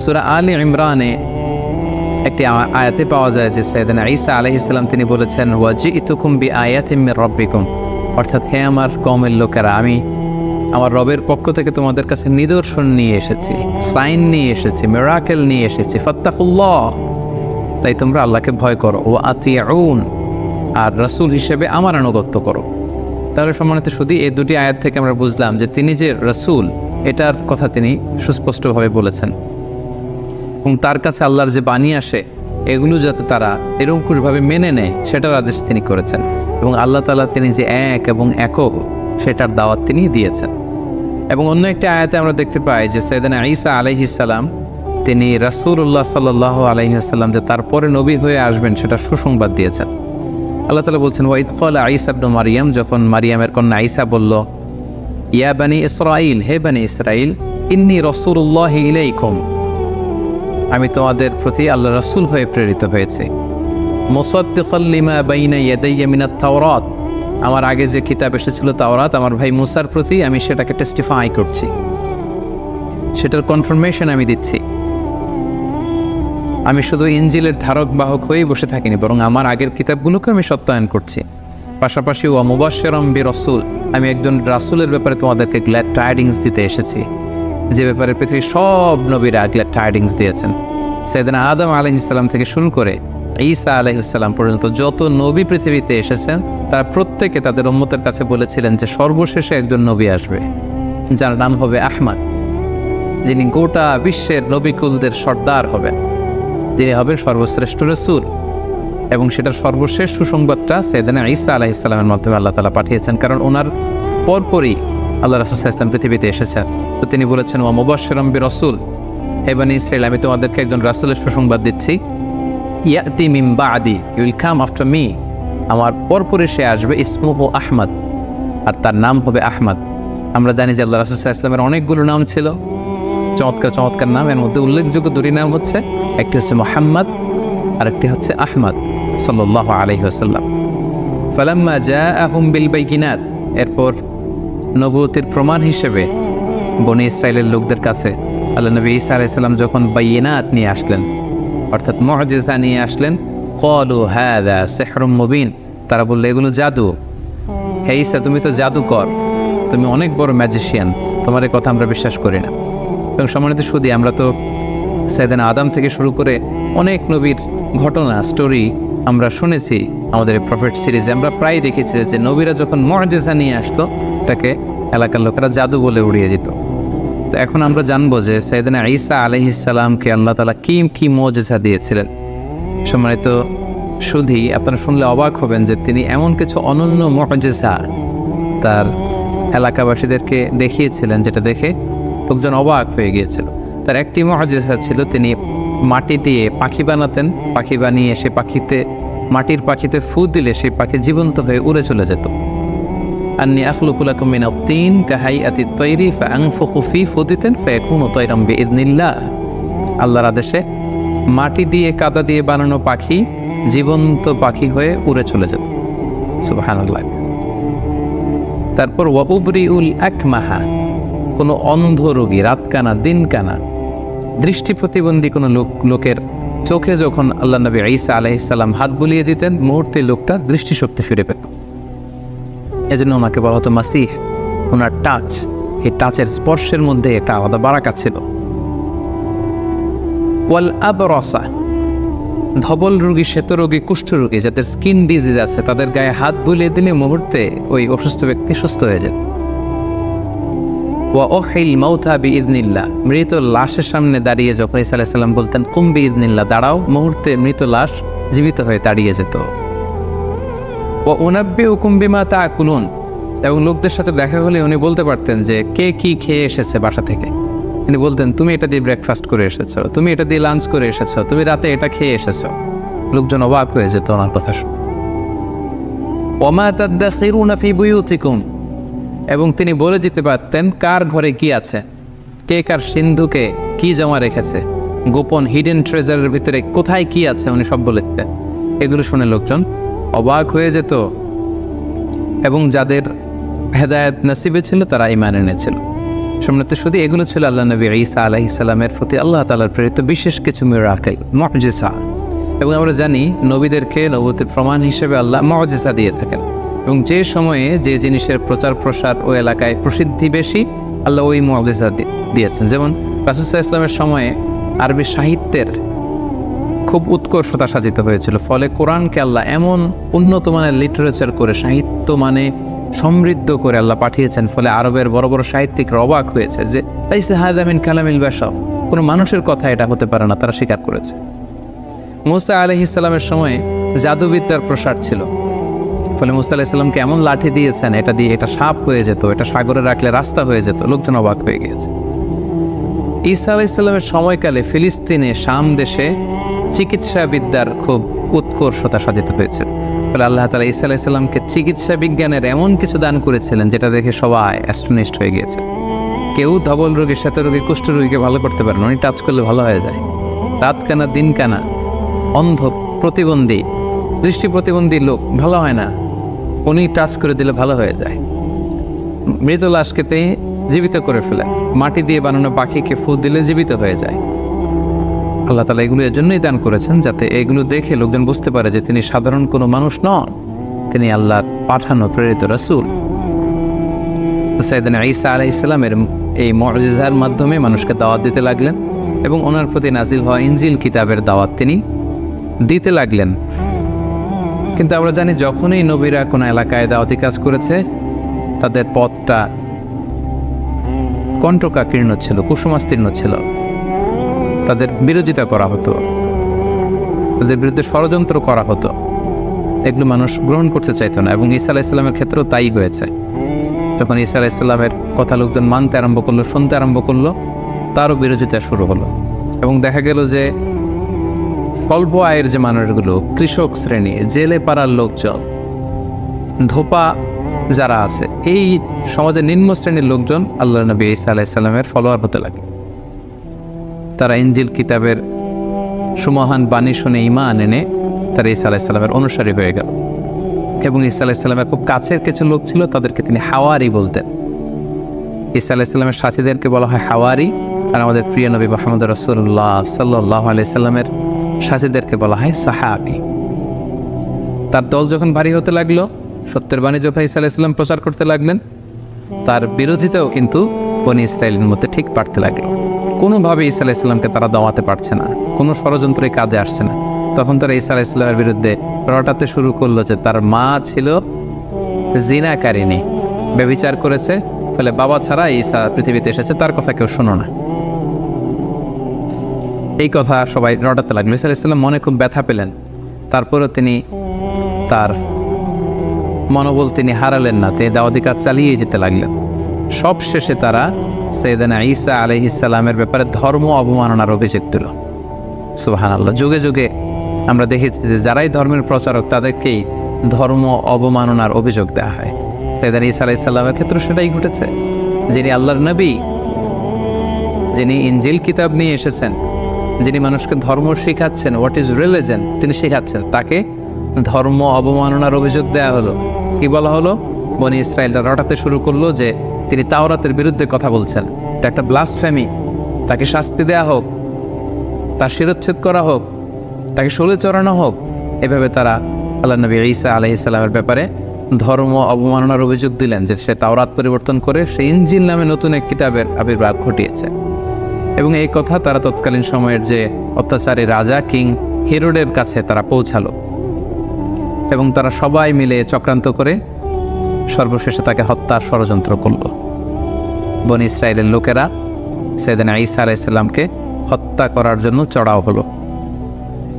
সূরা আলে ইমরানে একটি আয়াতে পাওয়া যায় যে সাইয়েদনা ঈসা আলাইহিস সালাম তিনি বলেছেন ওয়া জিতুকুম বিআয়াতিম মির রাব্বিকুম, অর্থাৎ হে আমার কওমের লোকেরা, আমি আমার রবের পক্ষ থেকে তোমাদের কাছে নিদর্শন নিয়ে এসেছি, সাইন নিয়ে এসেছি, মিরাকেল নিয়ে এসেছি, ফাত্তাকুল্লাহ, তাই তোমরা আল্লাহকে ভয় করো, ওয়া আতিউন, আর রাসূল হিসেবে আমার আনুগত্য করো। তাহলে সম্মানিত শুধু এই দুটি আয়াত থেকে আমরা বুঝলাম যে তিনি যে রাসূল এটার কথা তিনি সুস্পষ্টভাবে বলেছেন এবং তার কাছে আল্লাহর যে বাণী আসে এগুলো যাতে তারা নিরঙ্কুশভাবে মেনে নেয় সেটার আদেশ তিনি করেছেন এবং আল্লাহ তাআলা তিনি যে এক এবং একক সেটার দাওয়াত তিনি দিয়েছেন। এবং অন্য একটি আয়াতে আমরা দেখতে পাই যে সাইয়েদনা ঈসা আলাইহিস সালাম তিনি রাসূলুল্লাহ সাল্লাল্লাহু আলাইহি ওয়াসাল্লাম যে তারপরে নবী হয়ে আসবেন সেটা সুসংবাদ দিয়েছেন। আল্লাহ তাআলা বলছেন ওয়া ইয ক্বালা ঈসা ইবনু মারইয়াম, যখন মারিয়ামের কন্যা ঈসা বলল ইয়া বানি ইসরাঈল, হে বানি ইসরাঈল, ইন্নী রাসূলুল্লাহি ইলাইকুম, আমি তোমাদের প্রতি আল্লাহর রাসূল হয়ে প্রেরিত হয়েছি, মুসাদ্দিকাল লিমা বাইনা ইয়াদাইয়া মিনাত তাওরাত, আমার আগে যে কিতাব এসেছিল তাওরাত আমার ভাই মুসার প্রতি আমি সেটাকে টেস্টিফাই করছি, সেটার কনফার্মেশন আমি দিচ্ছি। আমি শুধু ইনজিলের ধারক বাহক হয়েই বসে থাকিনি, বরং আমার আগের কিতাবগুলোকে আমি সত্যায়ন করছি। পাশাপাশি ওয়া মুবাশশিরাম বিরাসূল, আমি একজন রাসূলের ব্যাপারে তোমাদেরকে গ্ল্যাড টাইডিংস দিতে এসেছি, যে ব্যাপারে পৃথিবীর সব নবীরা গ্ল্যাড টাইডিংস দিয়েছেন। সাইয়েদনা আদম আলাইহিস সালাম থেকে শুরু করে ঈসা আলাইহিস সালাম পর্যন্ত যত নবী পৃথিবীতে এসেছেন তারা প্রত্যেকে তাদের উম্মতের কাছে বলেছিলেন যে সর্বশেষে একজন নবী আসবে যার নাম হবে আহমদ, যিনি গোটা বিশ্বের নবীকুলদের সর্দার হবেন, যিনি হবেন সর্বশ্রেষ্ঠ রাসূল। এবং সেটার সর্বশেষ সুসংবাদটা সাইয়েদনা ঈসা আলাইহিস সালামের মাধ্যমে আল্লাহ তাআলা পাঠিয়েছেন, কারণ ওনার পরপরই আল্লাহ রাসূল সাল্লাল্লাহু আলাইহি ওয়াসাল্লাম পৃথিবীতে এসেছেন। তো তিনি বলেছেন ওয়া মুবাশশিরাম বিরাসূল, হে বনি ইসরাঈল, আমি তোমাদেরকে একজন রাসূলের সুসংবাদ দিচ্ছি, ইয়াতি মিন বাদি, you will come after me, আমার পরপরই সে আসবে, ইসমুহু আহমদ, আর তার নাম হবে আহমদ। আমরা জানি যে আল্লাহ রাসূল সাল্লাল্লাহু আলাইহি ওয়াসাল্লামের অনেকগুলো নাম ছিল, চমৎকার চমৎকার নাম, এর মধ্যে উল্লেখযোগ্য দুটি নাম হচ্ছে, একটি হচ্ছে মুহাম্মদ আরেকটি হচ্ছে আহমদ সাল্লাল্লাহু আলাইহি ওয়াসাল্লাম। ফালাম্মা জাআহুম বিল বাইয়িনাত, এরপর নবুয়তির প্রমাণ হিসেবে বনি ইসরায়েলের লোকদের কাছে আল্লাহ নবী ঈসা আলাইহিস সালাম যখন বাইয়িনাত নিয়ে আসলেন, অর্থাৎ মুআজিজা নিয়ে আসলেন, ক্বালু হাযা সিহরুম মুবিন, তারা বলল এগুলো জাদু। হে ঈসা, তুমি তো জাদুকর, তুমি অনেক বড় ম্যাজিশিয়ান, তোমার এই কথা আমরা বিশ্বাস করি না। এবং সম্মানিত সুধী, আমরা তো সাইয়েদনা আদম থেকে শুরু করে অনেক নবীর ঘটনা স্টোরি আমরা শুনেছি আমাদের প্রফেট সিরিজে। আমরা প্রায় দেখেছি যে নবীরা যখন মুআজিজা নিয়ে আসতো, এটাকে এলাকার লোকেরা জাদু বলে উড়িয়ে দিত। তো এখন আমরা জানবো যে সাইয়েদনা ঈসা আলাইহিস সালামকে আল্লাহ তাআলা কি মুআজিজা দিয়েছিলেন। সম্মানিত সুধী, আপনারা শুনলে অবাক হবেন যে তিনি এমন কিছু অনন্য মুআজিজা তার এলাকাবাসীদেরকে দেখিয়েছিলেন, যেটা দেখে লোকজন অবাক হয়ে গিয়েছিল। তার একটি মুআজিজা ছিল, তিনি মাটি দিয়ে পাখি বানাতেন, পাখি বানিয়ে সে মাটির পাখিতে ফু দিলে সেই পাখি জীবন্ত হয়ে উড়ে চলে যেত। আন্নী আখলুকু লাকুম মিনাত তিন কাহাইয়াতিত তৈরি ফাআনফুখু ফি ফুদিতেন ফায়াকুনু তায়রাম বিইذনিল্লাহ। আল্লাহর আদেশে মাটি দিয়ে কাদা দিয়ে বানানো পাখি জীবন্ত পাখি হয়ে উড়ে চলে যেত। সুবহানাল্লাহ। তারপর ওয়া উবরিউল আকমাহা, কোনো অন্ধ রোগী, রাতকানা দিনকানা দৃষ্টি প্রতিবন্ধী কোনো লোকের চোখে যখন আল্লাহ নবী ঈসা আলাইহিস সালাম হাত বুলিয়ে দিতেন, মুহূর্তে লোকটা দৃষ্টিশক্তি ফিরে পেত। এজন্য ওনাকে বলা হতো মাসিহ। ওনার টাচ, এই টাচের স্পর্শের মধ্যে একটা আলাদা বারাকা ছিল। ওয়াল আবরাসা, ধবল রোগী, শ্বেত রোগী, কুষ্ঠ রোগী যাদের স্কিন ডিজিজ আছে, তাদের গায়ে হাত বুলিয়ে দিলে মুহূর্তে ওই অসুস্থ ব্যক্তি সুস্থ হয়ে যেত। ওয়া উহিল মাউতা বিইذনিল্লাহ, মৃত লাশের সামনে দাঁড়িয়ে যখন ঈসা আলাইহিস সালাম বলতেন কুম বিইذনিল্লাহ, দাঁড়াও, মুহূর্তে মৃত লাশ জীবিত হয়ে দাঁড়িয়ে যেত। ওয়া উনাব্বিউকুম বিমা তাআকুলুন, এবং লোকদের সাথে দেখা হলে উনি বলতে পারতেন যে কে কি খেয়ে এসেছে বাসা থেকে। তিনি বলতেন তুমি এটা দিয়ে ব্রেকফাস্ট করে এসেছো, তুমি এটা দিয়ে লাঞ্চ করে এসেছো, তুমি রাতে এটা খেয়ে এসেছো। লোকজন অবাক হয়ে যেত ওনার কথা শুনে। ওয়া মা তাদাখিরুনা ফি বুয়ুতিকুম, এবং তিনি বলে দিতে পারতেন কার ঘরে কি আছে, কে কার সিন্ধুকে কি জমা রেখেছে, গোপন হিডেন ট্রেজারের ভিতরে কোথায় কি আছে উনি সব বলে দিতেন। এগুলো শুনে লোকজন অবাক হয়ে যেত, এবং যাদের হেদায়েত নসিবে ছিল তারা ঈমান এনেছিল। সম্মানিত শুধু এগুলো ছিল আল্লাহ নবী ঈসা আলাইহিস সালামের প্রতি আল্লাহ তাআলার প্রেরিত বিশেষ কিছু মিরাকেল, মুআজিজা। এবং আমরা জানি নবীদেরকে নবুয়তের প্রমাণ হিসেবে আল্লাহ মুআজিজা দিয়ে থাকেন, এবং যে সময়ে যে জিনিসের প্রচার প্রসার ওই এলাকায় প্রসিদ্ধি বেশি, আল্লাহ ওই মুআজিজা দিয়েছেন। যেমন রাসূল সাল্লাল্লাহু আলাইহি ওয়াসাল্লামের সময়ে আরবি সাহিত্যের খুব উৎকর্ষতা সাজিত হয়েছিল, ফলে কোরআনকে আল্লাহ এমন উন্নত মানের লিটারেচার করে, সাহিত্য মানে সমৃদ্ধ করে আল্লাহ পাঠিয়েছেন, ফলে আরবের বড় বড় সাহিত্যিকরা অবাক হয়েছে যে লাইসা হাযা মিন কালামিল বাশার, কোনো মানুষের কথা এটা হতে পারে না, তারা স্বীকার করেছে। মূসা আলাইহিস সালামের সময়ে জাদুবিদ্যার প্রসার ছিল, ফলে মূসা আলাইহিস সালামকে এমন লাঠি দিয়েছেন, এটা দিয়ে এটা সাপ হয়ে যেত, এটা সাগরে রাখলে রাস্তা হয়ে যেত। লোকজন অবাক হয়ে গিয়েছে। ঈসা আলাইহিস সালামের সময়কালে ফিলিস্তিনে, শাম দেশে চিকিৎসা বিদ্যার খুব উৎকর্ষতা সাধিত হয়েছে, ফলে আল্লাহ তাআলা ঈসা আলাইহিস সালামকে চিকিৎসা বিজ্ঞানের এমন কিছু দান করেছিলেন যেটা দেখে সবাই অ্যাস্টনিশড হয়ে গিয়েছে। কেউ ধবল রোগী, শ্বেত রোগী, কুষ্ঠ রোগীকে ভালো করতে পারেন, উনি টাচ করলে ভালো হয়ে যায়। রাতকানা দিনকানা, অন্ধ, প্রতিবন্ধী, দৃষ্টি প্রতিবন্ধী লোক ভালো হয় না, উনি টাচ করে দিলে ভালো হয়ে যায়। মৃত লাশকে জীবিত করে ফেলে, মাটি দিয়ে বানানো পাখিকে ফু দিলে জীবিত হয়ে যায়। আল্লাহ তাআলা এগুলো এর জন্যই দান করেছেন, যাতে এগুলো দেখে লোকজন বুঝতে পারে যে তিনি সাধারণ কোনো মানুষ নন, তিনি আল্লাহর পাঠানো প্রেরিত রাসূল। তো সাইয়েদনা ঈসা আলাইহিস সালামের এই মুআজিজার মাধ্যমে মানুষকে দাওয়াত দিতে লাগলেন, এবং ওনার প্রতি নাজিল হওয়া ইনজিল কিতাবের দাওয়াত তিনি দিতে লাগলেন। কিন্তু আমরা জানি যখনই নবীরা কোনো এলাকায় দাওয়াতি কাজ করেছে, তাদের পথটা কণ্টকাকীর্ণ ছিল, কুসুমাস্তীর্ণ ছিল, তাদের বিরোধিতা করা হতো, তাদের বিরুদ্ধে ষড়যন্ত্র করা হতো, এগুলো মানুষ গ্রহণ করতে চাইতো না। এবং ঈসা আলাইহিস সালামের ক্ষেত্রেও তাই হয়েছে। যখন ঈসা আলাইহিস সালামের কথা লোকজন মানতে আরম্ভ করলো, শুনতে আরম্ভ করলো, তারও বিরোধিতা শুরু হলো। এবং দেখা গেল যে স্বল্প আয়ের যে মানুষগুলো, কৃষক শ্রেণী, জেলে পাড়ার লোকজন, ধোপা যারা আছে, এই সমাজের নিম্ন শ্রেণীর লোকজন আল্লাহ নবী ঈসা আলাইহিস সালামের ফলোয়ার হতে লাগে। তারা ইনজিল কিতাবের সুমহান বাণী শুনে ঈমান এনে তারা ঈসা আলাইহিসসালামের অনুসারী হয়ে গেল। এবং ঈসা আলাইহিসসালামের খুব কাছের কিছু লোক ছিল, তাদেরকে তিনি হাওয়ারি বলতেন। ঈসা আলাইহিসসালামের সাথীদেরকে বলা হয় হাওয়ারি, আর আমাদের প্রিয় নবী মুহাম্মদ রাসূলুল্লাহ সাল্লাল্লাহু আলাইহি সাল্লামের সাথীদেরকে বলা হয় সাহাবী। তার দল যখন ভারী হতে লাগলো, সত্যের বাণী যখন ঈসা আলাইহিসসালাম প্রচার করতে লাগলেন, তার বিরোধিতাও কিন্তু বনী ইসরায়েলের মধ্যে ঠিক পারতে লাগলো। কোনোভাবে ঈসা আলাইহিসসালামকে তারা দমাতে পারছে না, কোনো ষড়যন্ত্রে কাজে আসছে না। তখন তারা ঈসা আলাইহিসসালামের বিরুদ্ধে রটাতে শুরু করলো যে তার মা ছিল জিনাকারিনী, ব্যভিচার করেছে, ফলে বাবা ছাড়া ঈসা পৃথিবীতে এসেছে, তার কথা কেউ শোনো না। এই কথা সবাই রটাতে লাগলো। ঈসা আলাইহিসসালাম মনে খুব ব্যথা পেলেন, তারপরেও তিনি তার মনোবল তিনি হারালেন না, তিনি দাওয়াতি কাজ চালিয়ে যেতে লাগলেন। সব শেষে তারা সাইয়েদানা ঈসা আলাইহিসসালামের ব্যাপারে ধর্ম অবমাননার অভিযোগ দিল। সুবহানাল্লাহ। যুগে যুগে আমরা দেখেছি যে যারাই ধর্মের প্রচারক তাদেরকেই ধর্ম অবমাননার অভিযোগ দেওয়া হয়। সাইয়েদানা ঈসা আলাইহিসসালামের ক্ষেত্রে সেটাই ঘটেছে। যিনি আল্লাহর নবী, যিনি ইনজিল কিতাব নিয়ে এসেছেন, যিনি মানুষকে ধর্ম শেখাচ্ছেন, হোয়াট ইজ রিলিজন তিনি শেখাচ্ছেন, তাকে ধর্ম অবমাননার অভিযোগ দেওয়া হলো। কি বলা হলো? বনী ইসরায়েলরা রটাতে শুরু করলো যে তিনি তাওরাতের বিরুদ্ধে কথা বলছেন, এটা একটা ব্লাসফেমি, তাকে শাস্তি দেয়া হোক, তার শিরচ্ছেদ করা হোক, তাকে শূলে চড়ানো হোক। এভাবে তারা আল্লাহ নবী ঈসা আলাইহিসসালামের ব্যাপারে ধর্ম অবমাননার অভিযোগ দিলেন যে সে তাওরাত পরিবর্তন করে সে ইনজিল নামে নতুন এক কিতাবের আবির্ভাব ঘটিয়েছে। এবং এই কথা তারা তৎকালীন সময়ের যে অত্যাচারী রাজা কিং হেরোডের কাছে তারা পৌঁছালো, এবং তারা সবাই মিলে চক্রান্ত করে সর্বশেষে তাকে হত্যার ষড়যন্ত্র করল। বনী ইসরায়েলের লোকেরা সাইয়েদানা ঈসা আলাইহিসসালামকে হত্যা করার জন্য চড়াও হলো,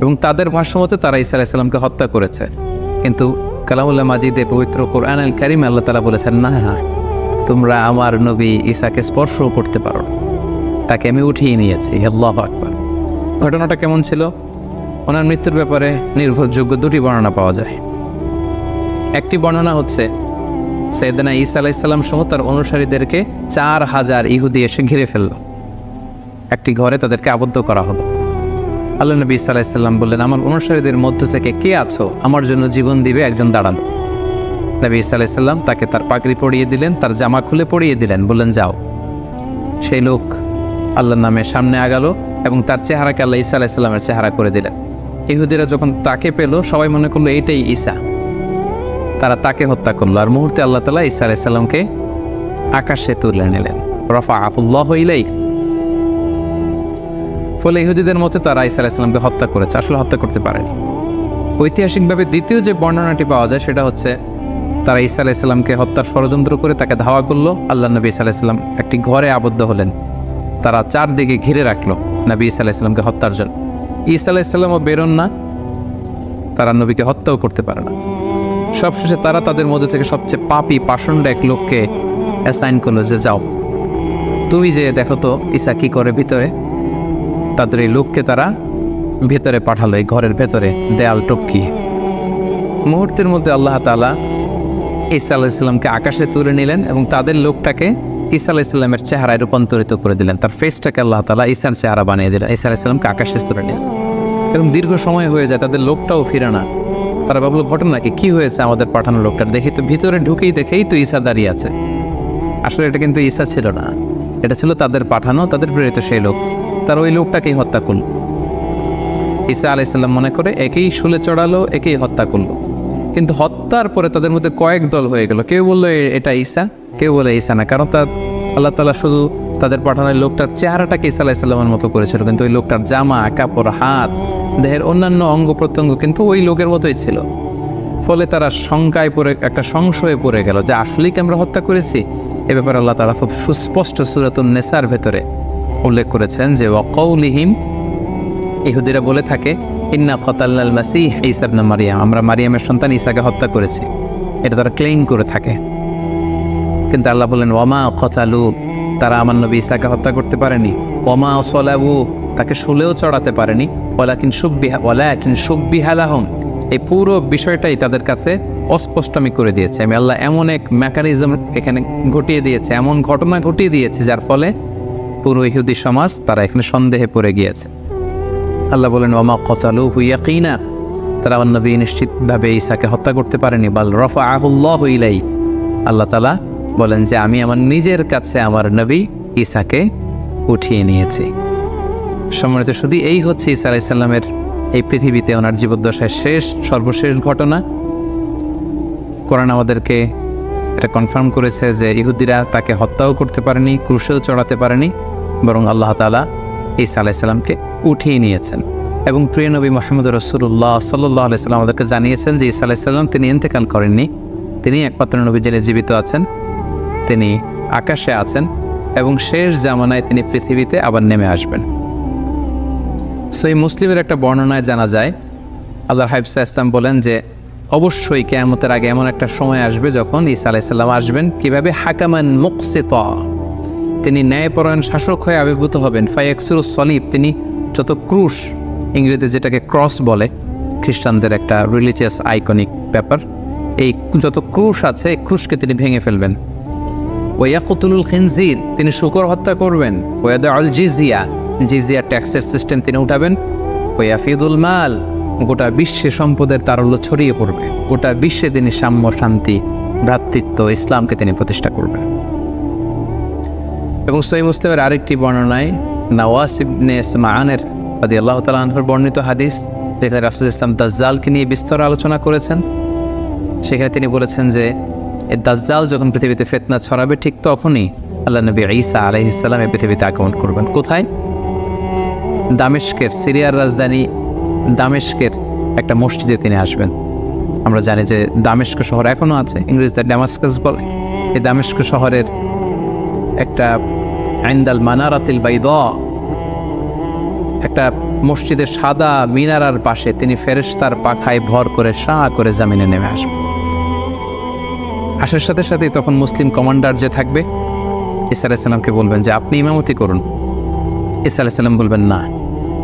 এবং তাদের ভাষ্যমতে তারা ঈসা আলাইহিসসালামকে হত্যা করেছে। কিন্তু কালামুল্লাহ মাজিদে পবিত্র কোরআন আল কারিমে আল্লাহ তাআলা বলেছেন, না, তোমরা আমার নবী ঈসাকে স্পর্শও করতে পারো না, তাকে আমি উঠিয়ে নিয়েছি। আল্লাহু আকবার। ঘটনাটা কেমন ছিল? ওনার মৃত্যুর ব্যাপারে নির্ভরযোগ্য দুটি বর্ণনা পাওয়া যায়। একটি বর্ণনা হচ্ছে সাইয়েদানা ঈসা আলাইহিসসালাম সহ তার অনুসারীদেরকে 4000 ইহুদি এসে ঘিরে ফেলল, একটি ঘরে তাদেরকে আবদ্ধ করা হলো। আল্লাহ নবী ঈসা আলাইহিসসালাম বললেন, আমার অনুসারীদের মধ্য থেকে কে আছো আমার জন্য জীবন দিবে? একজন দাঁড়ালো। নবী ঈসা আলাইহিসসালাম তাকে তার পাগড়ি পরিয়ে দিলেন, তার জামা খুলে পরিয়ে দিলেন, বললেন যাও। সেই লোক আল্লাহর নামে সামনে আগালো এবং তার চেহারাকে আল্লাহ ঈসা আলাইহিসসালামের চেহারা করে দিলেন। ইহুদিরা যখন তাকে পেল সবাই মনে করলো এইটাই ঈসা, তারা তাকে হত্যা করলো। আর মুহূর্তে আল্লাহ তাআলা ঈসা আলাইহিসসালামকে আকাশে তুলে নিলেন, রাফাআহুল্লাহু ইলাইহি। ফলে ইহুদিদের মতে তারা ঈসা আলাইহিসসালামকে হত্যা করেছে, আসলে হত্যা করতে পারেনি। ঐতিহাসিকভাবে দ্বিতীয় যে বর্ণনাটি পাওয়া যায় সেটা হচ্ছে তারা ঈসা আলাইহিসসালামকে হত্যার ষড়যন্ত্র করে তাকে ধাওয়া করলো। আল্লাহ নবী ঈসা আলাইহিসসালাম একটি ঘরে আবদ্ধ হলেন, তারা চারদিকে ঘিরে রাখলো নবী ঈসা আলাইহিসসালামকে হত্যার জন্য। ঈসা আলাইহিসসালামও বেরোন না, তারা নবীকে হত্যাও করতে পারে না। সবশেষে তারা তাদের মধ্যে থেকে সবচেয়ে পাপী পাষণ্ড এক লোককে অ্যাসাইন করলো যে যাও তুমি যে দেখো তো ঈসা কি করে ভিতরে। তাদের এই লোককে তারা ভেতরে পাঠালো, এই ঘরের ভেতরে দেয়াল টপকিয়ে। মুহূর্তের মধ্যে আল্লাহ তাআলা ঈসা আলাইহিসসালামকে আকাশে তুলে নিলেন এবং তাদের লোকটাকে ঈসা আলাইহিসসালামের চেহারায় রূপান্তরিত করে দিলেন। তার ফেসটাকে আল্লাহ তাআলা ঈসার চেহারা বানিয়ে দিলেন, ঈসা আলাইহিসসালামকে আকাশে তুলে নিলেন। এবং দীর্ঘ সময় হয়ে যায়, তাদের লোকটাও ফিরে না। তারা ভাবলো ঘটনা কি হয়েছে আমাদের পাঠানো লোকটার? দেখি তো, ভিতরে দেখেই তো ঈসা দাঁড়িয়ে আছে। আসলে এটা কিন্তু ঈসা ছিল না, এটা ছিল তাদের পাঠানো, তাদের প্রেরিত সেই লোক। তার ওই লোকটাকেই হত্যা করলো। ঈসা আলাইহিসসালাম মনে করে একেই শুলে চড়ালো, একেই হত্যা করলো। কিন্তু হত্যার পরে তাদের মধ্যে কয়েক দল হয়ে গেল। কেউ বললো এটা ঈসা, কেউ বলে ঈসা না, কারণ তার আল্লাহ তাআলা শুধু তাদের পাঠানো লোকটার চেহারাটাকে ঈসা আলাইহিসসালামের মতো করেছিল, কিন্তু ওই লোকটার জামা কাপড়, হাত, দেহের অন্যান্য অঙ্গ প্রত্যঙ্গ কিন্তু ওই লোকের মতোই ছিল। ফলে তারা শঙ্কায় পড়ে, একটা সংশয়ে পড়ে গেল যে আসলেই কি আমরা হত্যা করেছি। এ ব্যাপারে আল্লাহ তাআলা খুব সুস্পষ্ট সূরাতুন নিসার ভেতরে উল্লেখ করেছেন যে ওয়াকাউলিহিম, ইহুদিরা বলে থাকে ইন্না কাতালনাল মাসীহ ঈসা ইবনে মারইয়াম, আমরা মারিয়ামের সন্তান ঈসাকে হত্যা করেছি, এটা তারা ক্লেইম করে থাকে। কিন্তু আল্লাহ বলেন ওয়ামা কাতালু, তারা আমার নবী ঈসাকে হত্যা করতে পারেনি। ওয়ামা সলাবু, তাকে শুলেও চড়াতে পারেনি। ওয়ালাকিন শুব্বিহা লাহুম, এই পুরো বিষয়টাই তাদের কাছে অস্পষ্ট আমি করে দিয়েছি। আমি আল্লাহ এমন এক মেকানিজম এখানে ঘটিয়ে দিয়েছে, এমন ঘটনা ঘটিয়ে দিয়েছে যার ফলে পুরো ইহুদি সমাজ তারা এখানে সন্দেহে পড়ে গিয়েছে। আল্লাহ বলেন ওমা কতালুহু ইয়াকিনা, তারা আমার নবী নিশ্চিতভাবে ঈসাকে হত্যা করতে পারেনি। বাল রাফাআহুল্লাহু ইলাই, আল্লাহ তাআলা বলেন যে আমি আমার নিজের কাছে আমার নবী ঈসাকে উঠিয়ে নিয়েছি। সম্মানিত শুধু এই হচ্ছে ঈসা আলাইহিস সালামের এই পৃথিবীতে ওনার জীবদ্দশায় সর্বশেষ ঘটনা। কোরআন আমাদেরকে এটা কনফার্ম করেছে যে ইহুদিরা তাকে হত্যাও করতে পারেনি, ক্রুশেও চড়াতে পারেনি, বরং আল্লাহ তাআলা ঈসা আলাইহিস সালামকে উঠিয়ে নিয়েছেন। এবং প্রিয় নবী মুহাম্মদ রাসূলুল্লাহ সাল্লাল্লাহু আলাইহি ওয়াসাল্লাম আমাদেরকে জানিয়েছেন যে ঈসা আলাইহিস সালাম তিনি ইন্তেকাল করেননি, তিনি একমাত্র নবী যিনি জীবিত আছেন, তিনি আকাশে আছেন এবং শেষ জামানায় তিনি পৃথিবীতে আবার নেমে আসবেন। সহিহ মুসলিমের একটা বর্ণনায় জানা যায় আল্লাহর হাবিব সাল্লাল্লাহু আলাইহি ওয়াসাল্লাম বলেন যে অবশ্যই কিয়ামতের আগে এমন একটা সময় আসবে যখন ঈসা আলাইহিস সালাম আসবেন কিভাবে হাকামান মুকসিতা, তিনি ন্যায়পরায়ণ শাসক হয়ে আবির্ভূত হবেন। ফায়াকসুরুস সলিব, তিনি যত ক্রুশ, ইংরেজিতে যেটাকে ক্রস বলে, খ্রিস্টানদের একটা রিলিজিয়াস আইকনিক ব্যাপার, এই যত ক্রুশ আছে এই ক্রুশকে তিনি ভেঙে ফেলবেন। ওয়ায়াকুতুলুল খিনজির, তিনি শূকর হত্যা করবেন। ওয়াদাউল জিজিয়া, জিজিয়া ট্যাক্সের সিস্টেম তিনি উঠাবেন। ওয়াফিদুল মাল, গোটা বিশ্বে সম্পদের তারল্য ছড়িয়ে পড়বে, গোটা বিশ্বে তিনি সাম্য, শান্তি, ভ্রাতৃত্ব, ইসলামকে তিনি প্রতিষ্ঠা করবেন। এবং সহিহ মুসলিমের আরেকটি বর্ণনায় নওয়াস ইবনে সামআনের রাদিয়াল্লাহু তাআলা আনহুর বর্ণিত হাদিস, যেখানে রাসূল ইসলাম দাজ্জালকে নিয়ে বিস্তর আলোচনা করেছেন। সেখানে তিনি বলেছেন যে এই দাজ্জাল যখন পৃথিবীতে ফিতনা ছড়াবে ঠিক তখনই আল্লাহ নবী ঈসা আলাইহিস সালাম এই পৃথিবীতে আগমন করবেন। কোথায়? দামেস্কের, সিরিয়ার রাজধানী দামেস্কের একটা মসজিদে তিনি আসবেন। আমরা জানি যে দামেস্ক শহর এখনও আছে, ইংরেজিতে ড্যামাস্কাস বলে। এই দামেস্ক শহরের একটা আইন্দাল মানারাতিল বাইদা, একটা মসজিদের সাদা মিনারার পাশে তিনি ফেরেশতার পাখায় ভর করে শাঁ করে জামিনে নেমে আসবেন। আসার সাথে সাথেই তখন মুসলিম কমান্ডার যে থাকবে ঈসা আলাইহিস সালামকে বলবেন যে আপনি ইমামতি করুন। ঈসা আলাইহিস সালাম বলবেন না,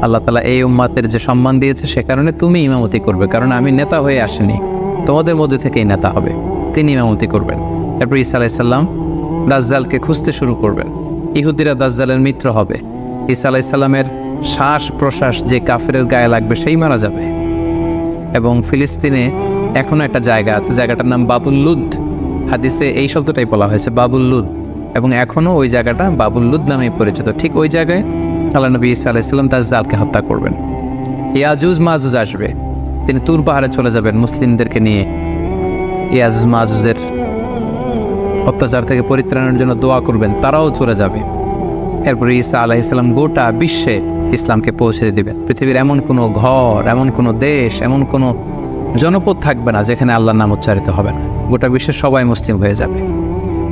আল্লাহ তাআলা এই উম্মাতের যে সম্মান দিয়েছে সে কারণে তুমি ইমামতি করবে, কারণ আমি নেতা হয়ে আসিনি, তোমাদের মধ্যে থেকেই নেতা হবে, তিনি ইমামতি করবেন। তারপর ঈসা আলাইহিস সালাম দাজ্জালকে খুঁজতে শুরু করবেন। ইহুদিরা দাজ্জালের মিত্র হবে। ঈসা আলাইহিস সালামের শ্বাস প্রশ্বাস যে কাফেরের গায়ে লাগবে সেই মারা যাবে। এবং ফিলিস্তিনে এখনও একটা জায়গা আছে, জায়গাটার নাম বাবুল লুদ, হাদিসে এই শব্দটাই বলা হয়েছে বাবুল লুদ, এবং এখনও ওই জায়গাটা বাবুল লুদ নামেই পরিচিত। ঠিক ওই জায়গায় আল্লাহ নবী ঈসা আলাইহিস সালাম দাজ্জালকে হত্যা করবেন। ইয়াজুজ মাজুজ আসবে, তিনি তুর পাহাড়ে চলে যাবেন মুসলিমদেরকে নিয়ে ইয়াজুজ মাজুজের অত্যাচার থেকে পরিত্রাণের জন্য দোয়া করবেন, তারাও চলে যাবে। এরপরে ঈসা আলাইহিস সালাম গোটা বিশ্বে ইসলামকে পৌঁছে দিবেন। পৃথিবীর এমন কোনো ঘর, এমন কোনো দেশ, এমন কোনো জনপদ থাকবে না যেখানে আল্লাহর নাম উচ্চারিত হবে না, গোটা বিশ্বের সবাই মুসলিম হয়ে যাবে।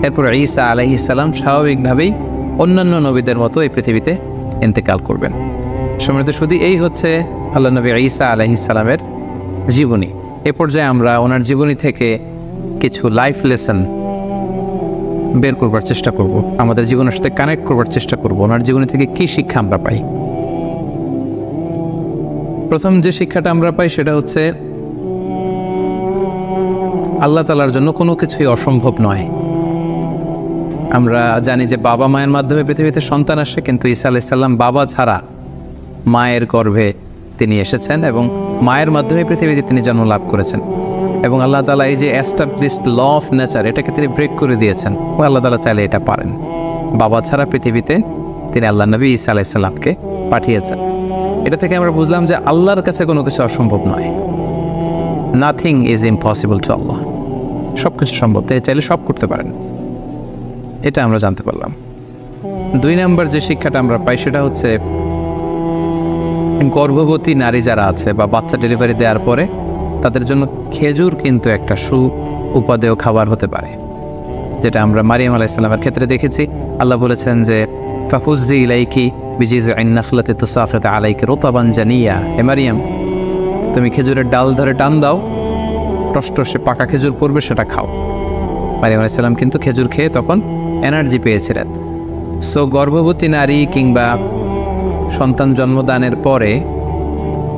এরপরে ঈসা আলাইহিস সালাম স্বাভাবিকভাবেই অন্যান্য নবীদের মতো এই পৃথিবীতে ইন্তেকাল করবেন। সম্মানিত শুধু এই হচ্ছে আল্লাহ নবী ঈসা আলাইহিস সালামের জীবনী। এ পর্যায়ে আমরা ওনার জীবনী থেকে কিছু লাইফ লেসন বের করবার চেষ্টা করব, আমাদের জীবনের সাথে কানেক্ট করবার চেষ্টা করব, ওনার জীবনী থেকে কি শিক্ষা আমরা পাই। প্রথম যে শিক্ষাটা আমরা পাই সেটা হচ্ছে আল্লাহ তাআলার জন্য কোনো কিছুই অসম্ভব নয়। আমরা জানি যে বাবা মায়ের মাধ্যমে পৃথিবীতে সন্তান আসে, কিন্তু ঈসা আলাইহিস সালাম বাবা ছাড়া মায়ের গর্ভে তিনি এসেছেন এবং মায়ের মাধ্যমে পৃথিবীতে তিনি জন্ম লাভ করেছেন। এবং আল্লাহ তাআলা এই যে এস্টাবলিশড ল অফ নেচার, এটাকে তিনি ব্রেক করে দিয়েছেন। ও আল্লাহ তাআলা চাইলে এটা পারেন, বাবা ছাড়া পৃথিবীতে তিনি আল্লাহ নবী ঈসা আলাইহিস সালামকে পাঠিয়েছেন। এটা থেকে আমরা বুঝলাম যে আল্লাহর কাছে কোনো কিছু অসম্ভব নয়। নাথিং ইজ ইম্পসিবল টু আল্লাহ, সব কিছু সম্ভব, তাই চাইলে সব করতে পারেন, এটা আমরা জানতে পারলাম। 2 নম্বর যে শিক্ষাটা আমরা পাই সেটা হচ্ছে গর্ভবতী নারী যারা আছে বা বাচ্চা ডেলিভারি দেওয়ার পরে তাদের জন্য খেজুর কিন্তু একটা উপাদেয় খাবার হতে পারে, যেটা আমরা মারিয়াম আলাইহিস সালামের ক্ষেত্রে দেখেছি। আল্লাহ বলেছেন যে ফাফুজ্জি ইলাইকি বিজিযইন নাখলাতি তুসাফিত আলাইকি রুতাবান জানিয়া, হে মারিয়াম তুমি খেজুরের ডাল ধরে টান দাও, টসটসে পাকা খেজুর পড়বে, সেটা খাও। মারিয়াম আলাইহিস সালাম কিন্তু খেজুর খেয়ে তখন এনার্জি পেয়েছিলেন। সো গর্ভবতী নারী কিংবা সন্তান জন্মদানের পরে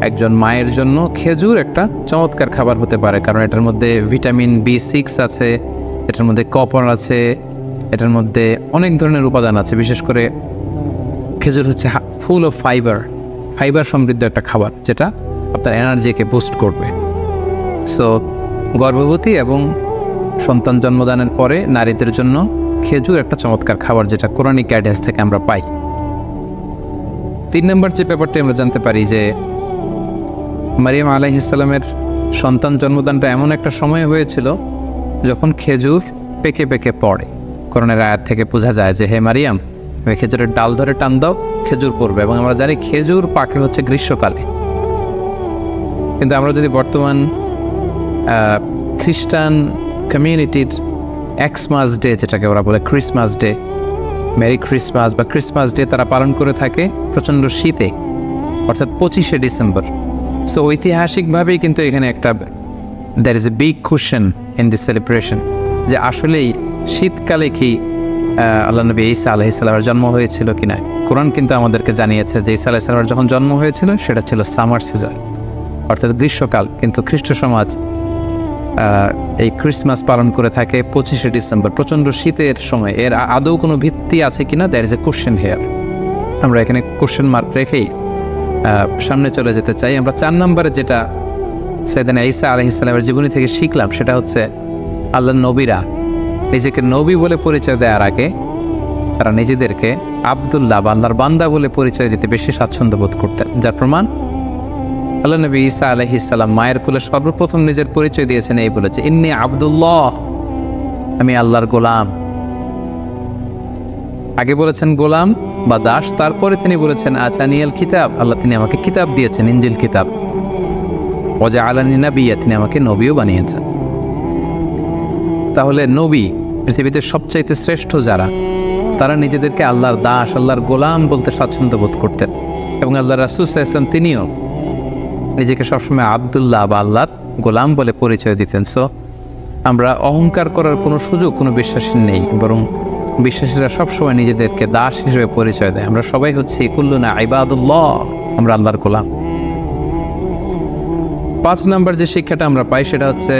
একজন মায়ের জন্য খেজুর একটা চমৎকার খাবার হতে পারে, কারণ এটার মধ্যে ভিটামিন B6 আছে, এটার মধ্যে কপার আছে, এটার মধ্যে অনেক ধরনের উপাদান আছে। বিশেষ করে খেজুর হচ্ছে ফুল অফ ফাইবার, ফাইবার সমৃদ্ধ একটা খাবার, যেটা আপনার এনার্জিকে বুস্ট করবে। সো গর্ভবতী এবং সন্তান জন্মদানের পরে নারীদের জন্য খেজুর একটা চমৎকার খাবার, যেটা কোরআনিক গাইডেন্স থেকে আমরা পাই। 3 নম্বর যে ব্যাপারটি আমরা জানতে পারি যে মারিয়াম আলাইহিস সালামের সন্তান জন্মদানটা এমন একটা সময় হয়েছিল যখন খেজুর পেকে পেকে পড়ে। কোরআনের আয়াত থেকে বোঝা যায় যে হে মারিয়াম, তুমি খেজুরের ডাল ধরে টান দাও, খেজুর পড়বে। এবং আমরা জানি খেজুর পাকে হচ্ছে গ্রীষ্মকালে। কিন্তু আমরা যদি বর্তমান খ্রিস্টান কমিউনিটির এক্সমাস ডে, যেটাকে ওরা বলে ক্রিসমাস ডে, মেরি ক্রিসমাস বা ক্রিসমাস ডে, তারা পালন করে থাকে প্রচণ্ড শীতে, অর্থাৎ 25শে ডিসেম্বর। সো ঐতিহাসিকভাবেই কিন্তু এখানে একটা there is a big question in this celebration, যে আসলেই শীতকালে কি আল্লাহ নবী ঈসা আলাইহিস সালামের জন্ম হয়েছিল কিনা। কোরআন কিন্তু আমাদেরকে জানিয়েছে যে ঈসা আলাইহিস সালামের যখন জন্ম হয়েছিল সেটা ছিল সামার সিজন, অর্থাৎ গ্রীষ্মকাল। কিন্তু খ্রিস্ট সমাজ এই ক্রিসমাস পালন করে থাকে 25শে ডিসেম্বর, প্রচণ্ড শীতের সময়। এর আদৌ কোনো ভিত্তি আছে কিনা, there is a question here. আমরা এখানে কোশ্চেন মার্ক রেখেই সামনে চলে যেতে চাই। আমরা 4 নম্বরে যেটা সাইয়েদনা ঈসা আলাইহিস সালামের জীবনী থেকে শিখলাম, সেটা হচ্ছে আল্লাহর নবীরা নিজেকে নবী বলে পরিচয় দেওয়ার আগে তারা নিজেদেরকে আব্দুল্লাহ বা আল্লাহর বান্দা বলে পরিচয় দিতে বেশি স্বাচ্ছন্দ্য বোধ করতেন। যার প্রমাণ আল্লাহ নবী ঈসা আলাইহিস সালাম মায়ের কোলে সর্বপ্রথম নিজের পরিচয় দিয়েছেন এই বলেছে, ইন্নী আব্দুল্লাহ, আমি আল্লাহর গোলাম। আগে বলেছেন গোলাম বা দাস, তারপরে তিনি বলেছেন আতানিয়াল কিতাব, আল্লাহ তিনি আমাকে কিতাব দিয়েছেন, ইনজিল কিতাব। ওয়াজআলানি নাবিয়্যা, তিনি আমাকে নবীও বানিয়েছেন। তাহলে নবী, পৃথিবীতে সবচাইতে শ্রেষ্ঠ যারা, তারা নিজেদেরকে আল্লাহর দাস, আল্লাহর গোলাম বলতে স্বাচ্ছন্দ্য বোধ করতেন। এবং আল্লাহ রাসূল সাল্লাল্লাহু আলাইহি ওয়াসাল্লাম তিনিও নিজেকে সবসময় আব্দুল্লাহ বা আল্লাহর গোলাম বলে পরিচয় দিতেন। সো আমরা অহংকার করার কোনো সুযোগ কোনো বিশ্বাসীর নেই, বরং বিশ্বাসীরা সবসময় নিজেদেরকে দাস হিসেবে পরিচয় দেয়। আমরা সবাই হচ্ছি কুল্লুনা ইবাদুল্লাহ, আমরা আল্লাহর গোলাম। 5 নম্বর যে শিক্ষাটা আমরা পাই সেটা হচ্ছে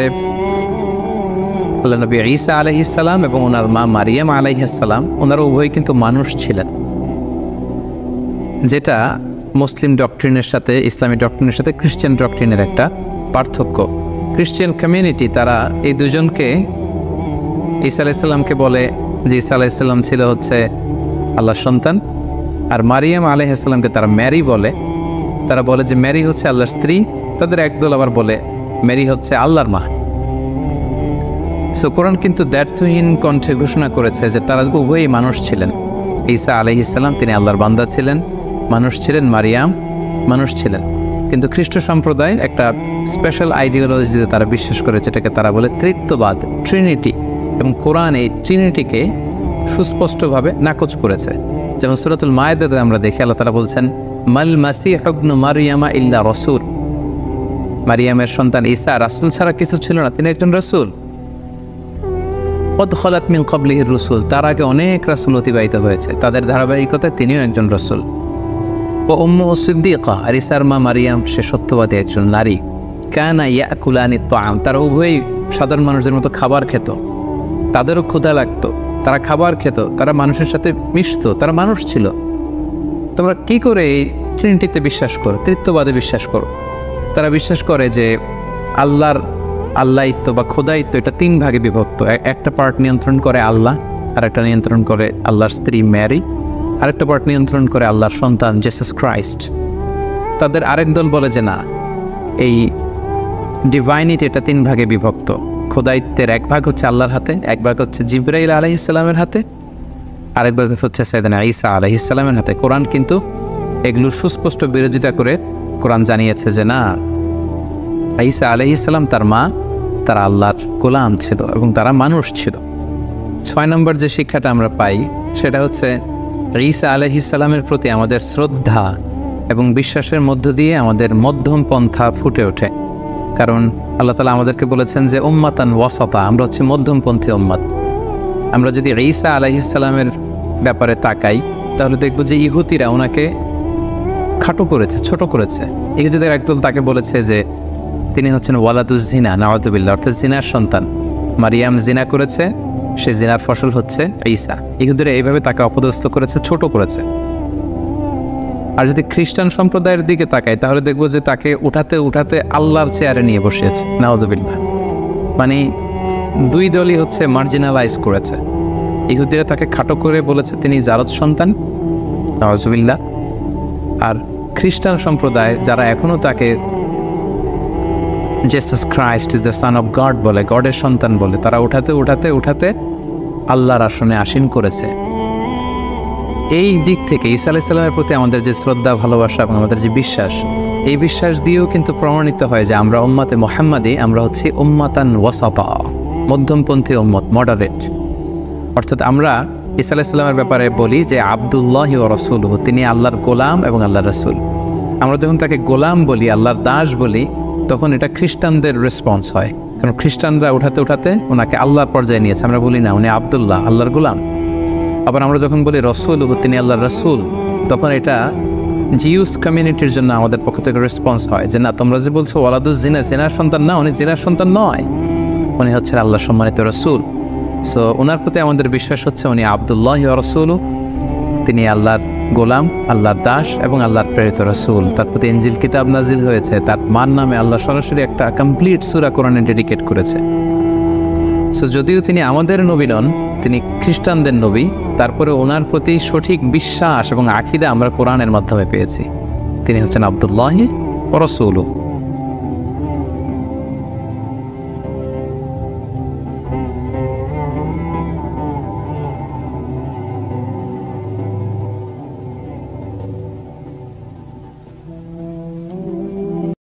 আল্লাহ নবী ঈসা আলাইহিস সালাম এবং ওনার মা মারিয়াম আলাইহিস সালাম, ওনারা উভয় কিন্তু মানুষ ছিলেন, যেটা মুসলিম ডক্ট্রিনের সাথে, ইসলামী ডক্ট্রিনের সাথে খ্রিস্টান ডক্ট্রিনের একটা পার্থক্য। খ্রিস্টান কমিউনিটি তারা এই দুজনকে, ঈসা আলাইহিস সালামকে বলে যে ঈসা আলাইহিস সালাম ছিল হচ্ছে আল্লাহর সন্তান, আর মারিয়াম আলাইহিস সালামকে তারা ম্যারি বলে। তারা বলে যে ম্যারি হচ্ছে আল্লাহর স্ত্রী। তাদের একদল আবার বলে ম্যারি হচ্ছে আল্লাহর মা। সো কোরআন কিন্তু দ্ব্যর্থহীন কণ্ঠে ঘোষণা করেছে যে তারা উভয়ই মানুষ ছিলেন। ঈসা আলাইহিস সালাম তিনি আল্লাহর বান্দা ছিলেন, মানুষ ছিলেন, মারিয়াম মানুষ ছিলেন। কিন্তু খ্রিস্ট সম্প্রদায় একটা স্পেশাল আইডিওলজিতে তারা বিশ্বাস করে, যেটাকে তারা বলে ত্রিত্ববাদ, ট্রিনিটি। এবং কোরআন এই ট্রিনিটিকে সুস্পষ্টভাবে নাকচ করেছে। যেমন সূরাতুল মায়েদাতে আমরা দেখি আল্লাহ তাআলা বলছেন, মাল মাসিহু ইবনু মারইয়ামা ইল্লা রাসূল, মারিয়ামের সন্তান ঈসা রাসূল ছাড়া কিছু ছিল না, তিনি একজন রাসূল। কদ খালাত মিন ক্বাবলিহির রাসূল, তার আগে অনেক রাসূল অতিবাহিত হয়েছে, তাদের ধারাবাহিকতায় তিনিও একজন রাসূল। ও উম্মুহু সিদ্দীকা, আর ঈসার মা মারিয়াম সে সত্যবাদী একজন নারী। কানা ইয়াকুলানি তাআম, তারা উভয়ই সাধারণ মানুষদের মতো খাবার খেত, তাদেরও ক্ষুধা লাগতো, তারা খাবার খেত, তারা মানুষের সাথে মিশতো, তারা মানুষ ছিল। তোমরা কি করে এই ট্রিনিটিতে বিশ্বাস করো, ত্রিত্ববাদে বিশ্বাস করো? তারা বিশ্বাস করে যে আল্লাহিত্ব বা খোদায়িত্ব এটা 3 ভাগে বিভক্ত। একটা পার্ট নিয়ন্ত্রণ করে আল্লাহ, আর একটা নিয়ন্ত্রণ করে আল্লাহর স্ত্রী ম্যারি, আরেকটা পার্ট নিয়ন্ত্রণ করে আল্লাহর সন্তান জিসাস ক্রাইস্ট। তাদের আরেক দল বলে যে না, এই ডিভাইনিটি এটা 3 ভাগে বিভক্ত। খোদায়িত্বের 1 ভাগ হচ্ছে আল্লাহর হাতে, 1 ভাগ হচ্ছে জিবরাইল আলাইহিস সালামের হাতে, আরেক ভাগ হচ্ছে সাইয়েদনা ঈসা আলাইহিস সালামের হাতে। কোরআন কিন্তু এগুলোর সুস্পষ্ট বিরোধিতা করে কোরআন জানিয়েছে যে না, ঈসা আলাইহিস সালাম তার মা, তারা আল্লাহর গোলাম ছিল এবং তারা মানুষ ছিল। 6 নম্বর যে শিক্ষাটা আমরা পাই সেটা হচ্ছে ঈসা আলাইহিস সালামের প্রতি আমাদের শ্রদ্ধা এবং বিশ্বাসের মধ্য দিয়ে আমাদের মধ্যম পন্থা ফুটে ওঠে। কারণ আল্লাহ তাআলা আমাদেরকে বলেছেন যে উম্মাতান ওয়াসাতা, আমরা হচ্ছে মধ্যমপন্থী উম্মত। আমরা যদি ঈসা আলাইহিস সালামের ব্যাপারে তাকাই তাহলে দেখব যে ইহুদিরা ওনাকে খাটো করেছে, ছোট করেছে। ইহুদিদের একদল তাকে বলেছে যে তিনি হচ্ছেন ওয়ালাদুজ জিনা, নাউযুবিল্লাহ, অর্থাৎ জিনার সন্তান। মারিয়াম জিনা করেছে, সে জিনার ফসল হচ্ছে ঈসা। ইহুদিরা এইভাবে তাকে অপদস্থ করেছে, ছোট করেছে। আর যদি খ্রিস্টান সম্প্রদায়ের দিকে তাকাই তাহলে দেখবো যে তাকে উঠাতে উঠাতে আল্লাহর চেয়ারে নিয়ে বসিয়েছে, নাউযুবিল্লাহ। মানে দুই দলই হচ্ছে মার্জিনালাইজ করেছে। ইহুদিরা তাকে খাটো করে বলেছে তিনি জারদ সন্তান, নাউযুবিল্লাহ। আর খ্রিস্টান সম্প্রদায় যারা এখনও তাকে Jesus Christ is the son of god বলে, গডের সন্তান বলে, তারা উঠাতে উঠাতে উঠাতে আল্লাহর আসনে আসীন করেছে। এই দিক থেকে ঈসা আলাইহিস সালামের প্রতি আমাদের যে শ্রদ্ধা, ভালোবাসা এবং আমাদের যে বিশ্বাস, এই বিশ্বাস দিয়েও কিন্তু প্রমাণিত হয় যে আমরা উম্মতে মুহাম্মাদি, আমরা হচ্ছি উম্মাতান ওয়াসাতা, মধ্যমপন্থী উম্মত, মডারেট। অর্থাৎ আমরা ঈসা আলাইহিস সালামের ব্যাপারে বলি যে আবদুল্লাহি ওয়া রাসূলুহু, তিনি আল্লাহর গোলাম এবং আল্লাহর রাসূল। আমরা যখন তাকে গোলাম বলি, আল্লাহর দাস বলি, তখন এটা খ্রিস্টানদের রেসপন্স হয়, কারণ খ্রিস্টানরা উঠাতে উঠাতে ওনাকে আল্লাহর পর্যায়ে নিয়েছে। আমরা বলি না উনি আবদুল্লাহ, আল্লাহর গোলাম। আবার আমরা যখন বলি রাসূলুহু, তিনি আল্লাহর রাসূল, তখন এটা জিউস কমিউনিটির জন্য আমাদের পক্ষ থেকে রেসপন্স হয় যে না, তোমরা যে বলছো ওয়ালাদুজ জিনা, জিনার সন্তান না, উনি জিনার সন্তান নয়, উনি হচ্ছেন আল্লাহর সম্মানিত রাসূল। সো ওনার প্রতি আমাদের বিশ্বাস হচ্ছে উনি আবদুল্লাহি ওয়া রাসূলুহু, তিনি আল্লাহর গোলাম, আল্লাহর দাস এবং আল্লাহর প্রেরিত রাসূল। তার প্রতি ইনজিল কিতাব নাজিল হয়েছে, তার মান নামে আল্লাহ সরাসরি একটা কমপ্লিট সূরা কোরআনে ডেডিকেট করেছে। সো যদিও তিনি আমাদের নবী নন, তিনি খ্রিস্টানদের নবী, তারপরে ওনার প্রতি সঠিক বিশ্বাস এবং আকীদা আমরা কোরআনের মাধ্যমে পেয়েছি। তিনি হচ্ছেন আবদুল্লাহি ওয়া রাসূলুহু।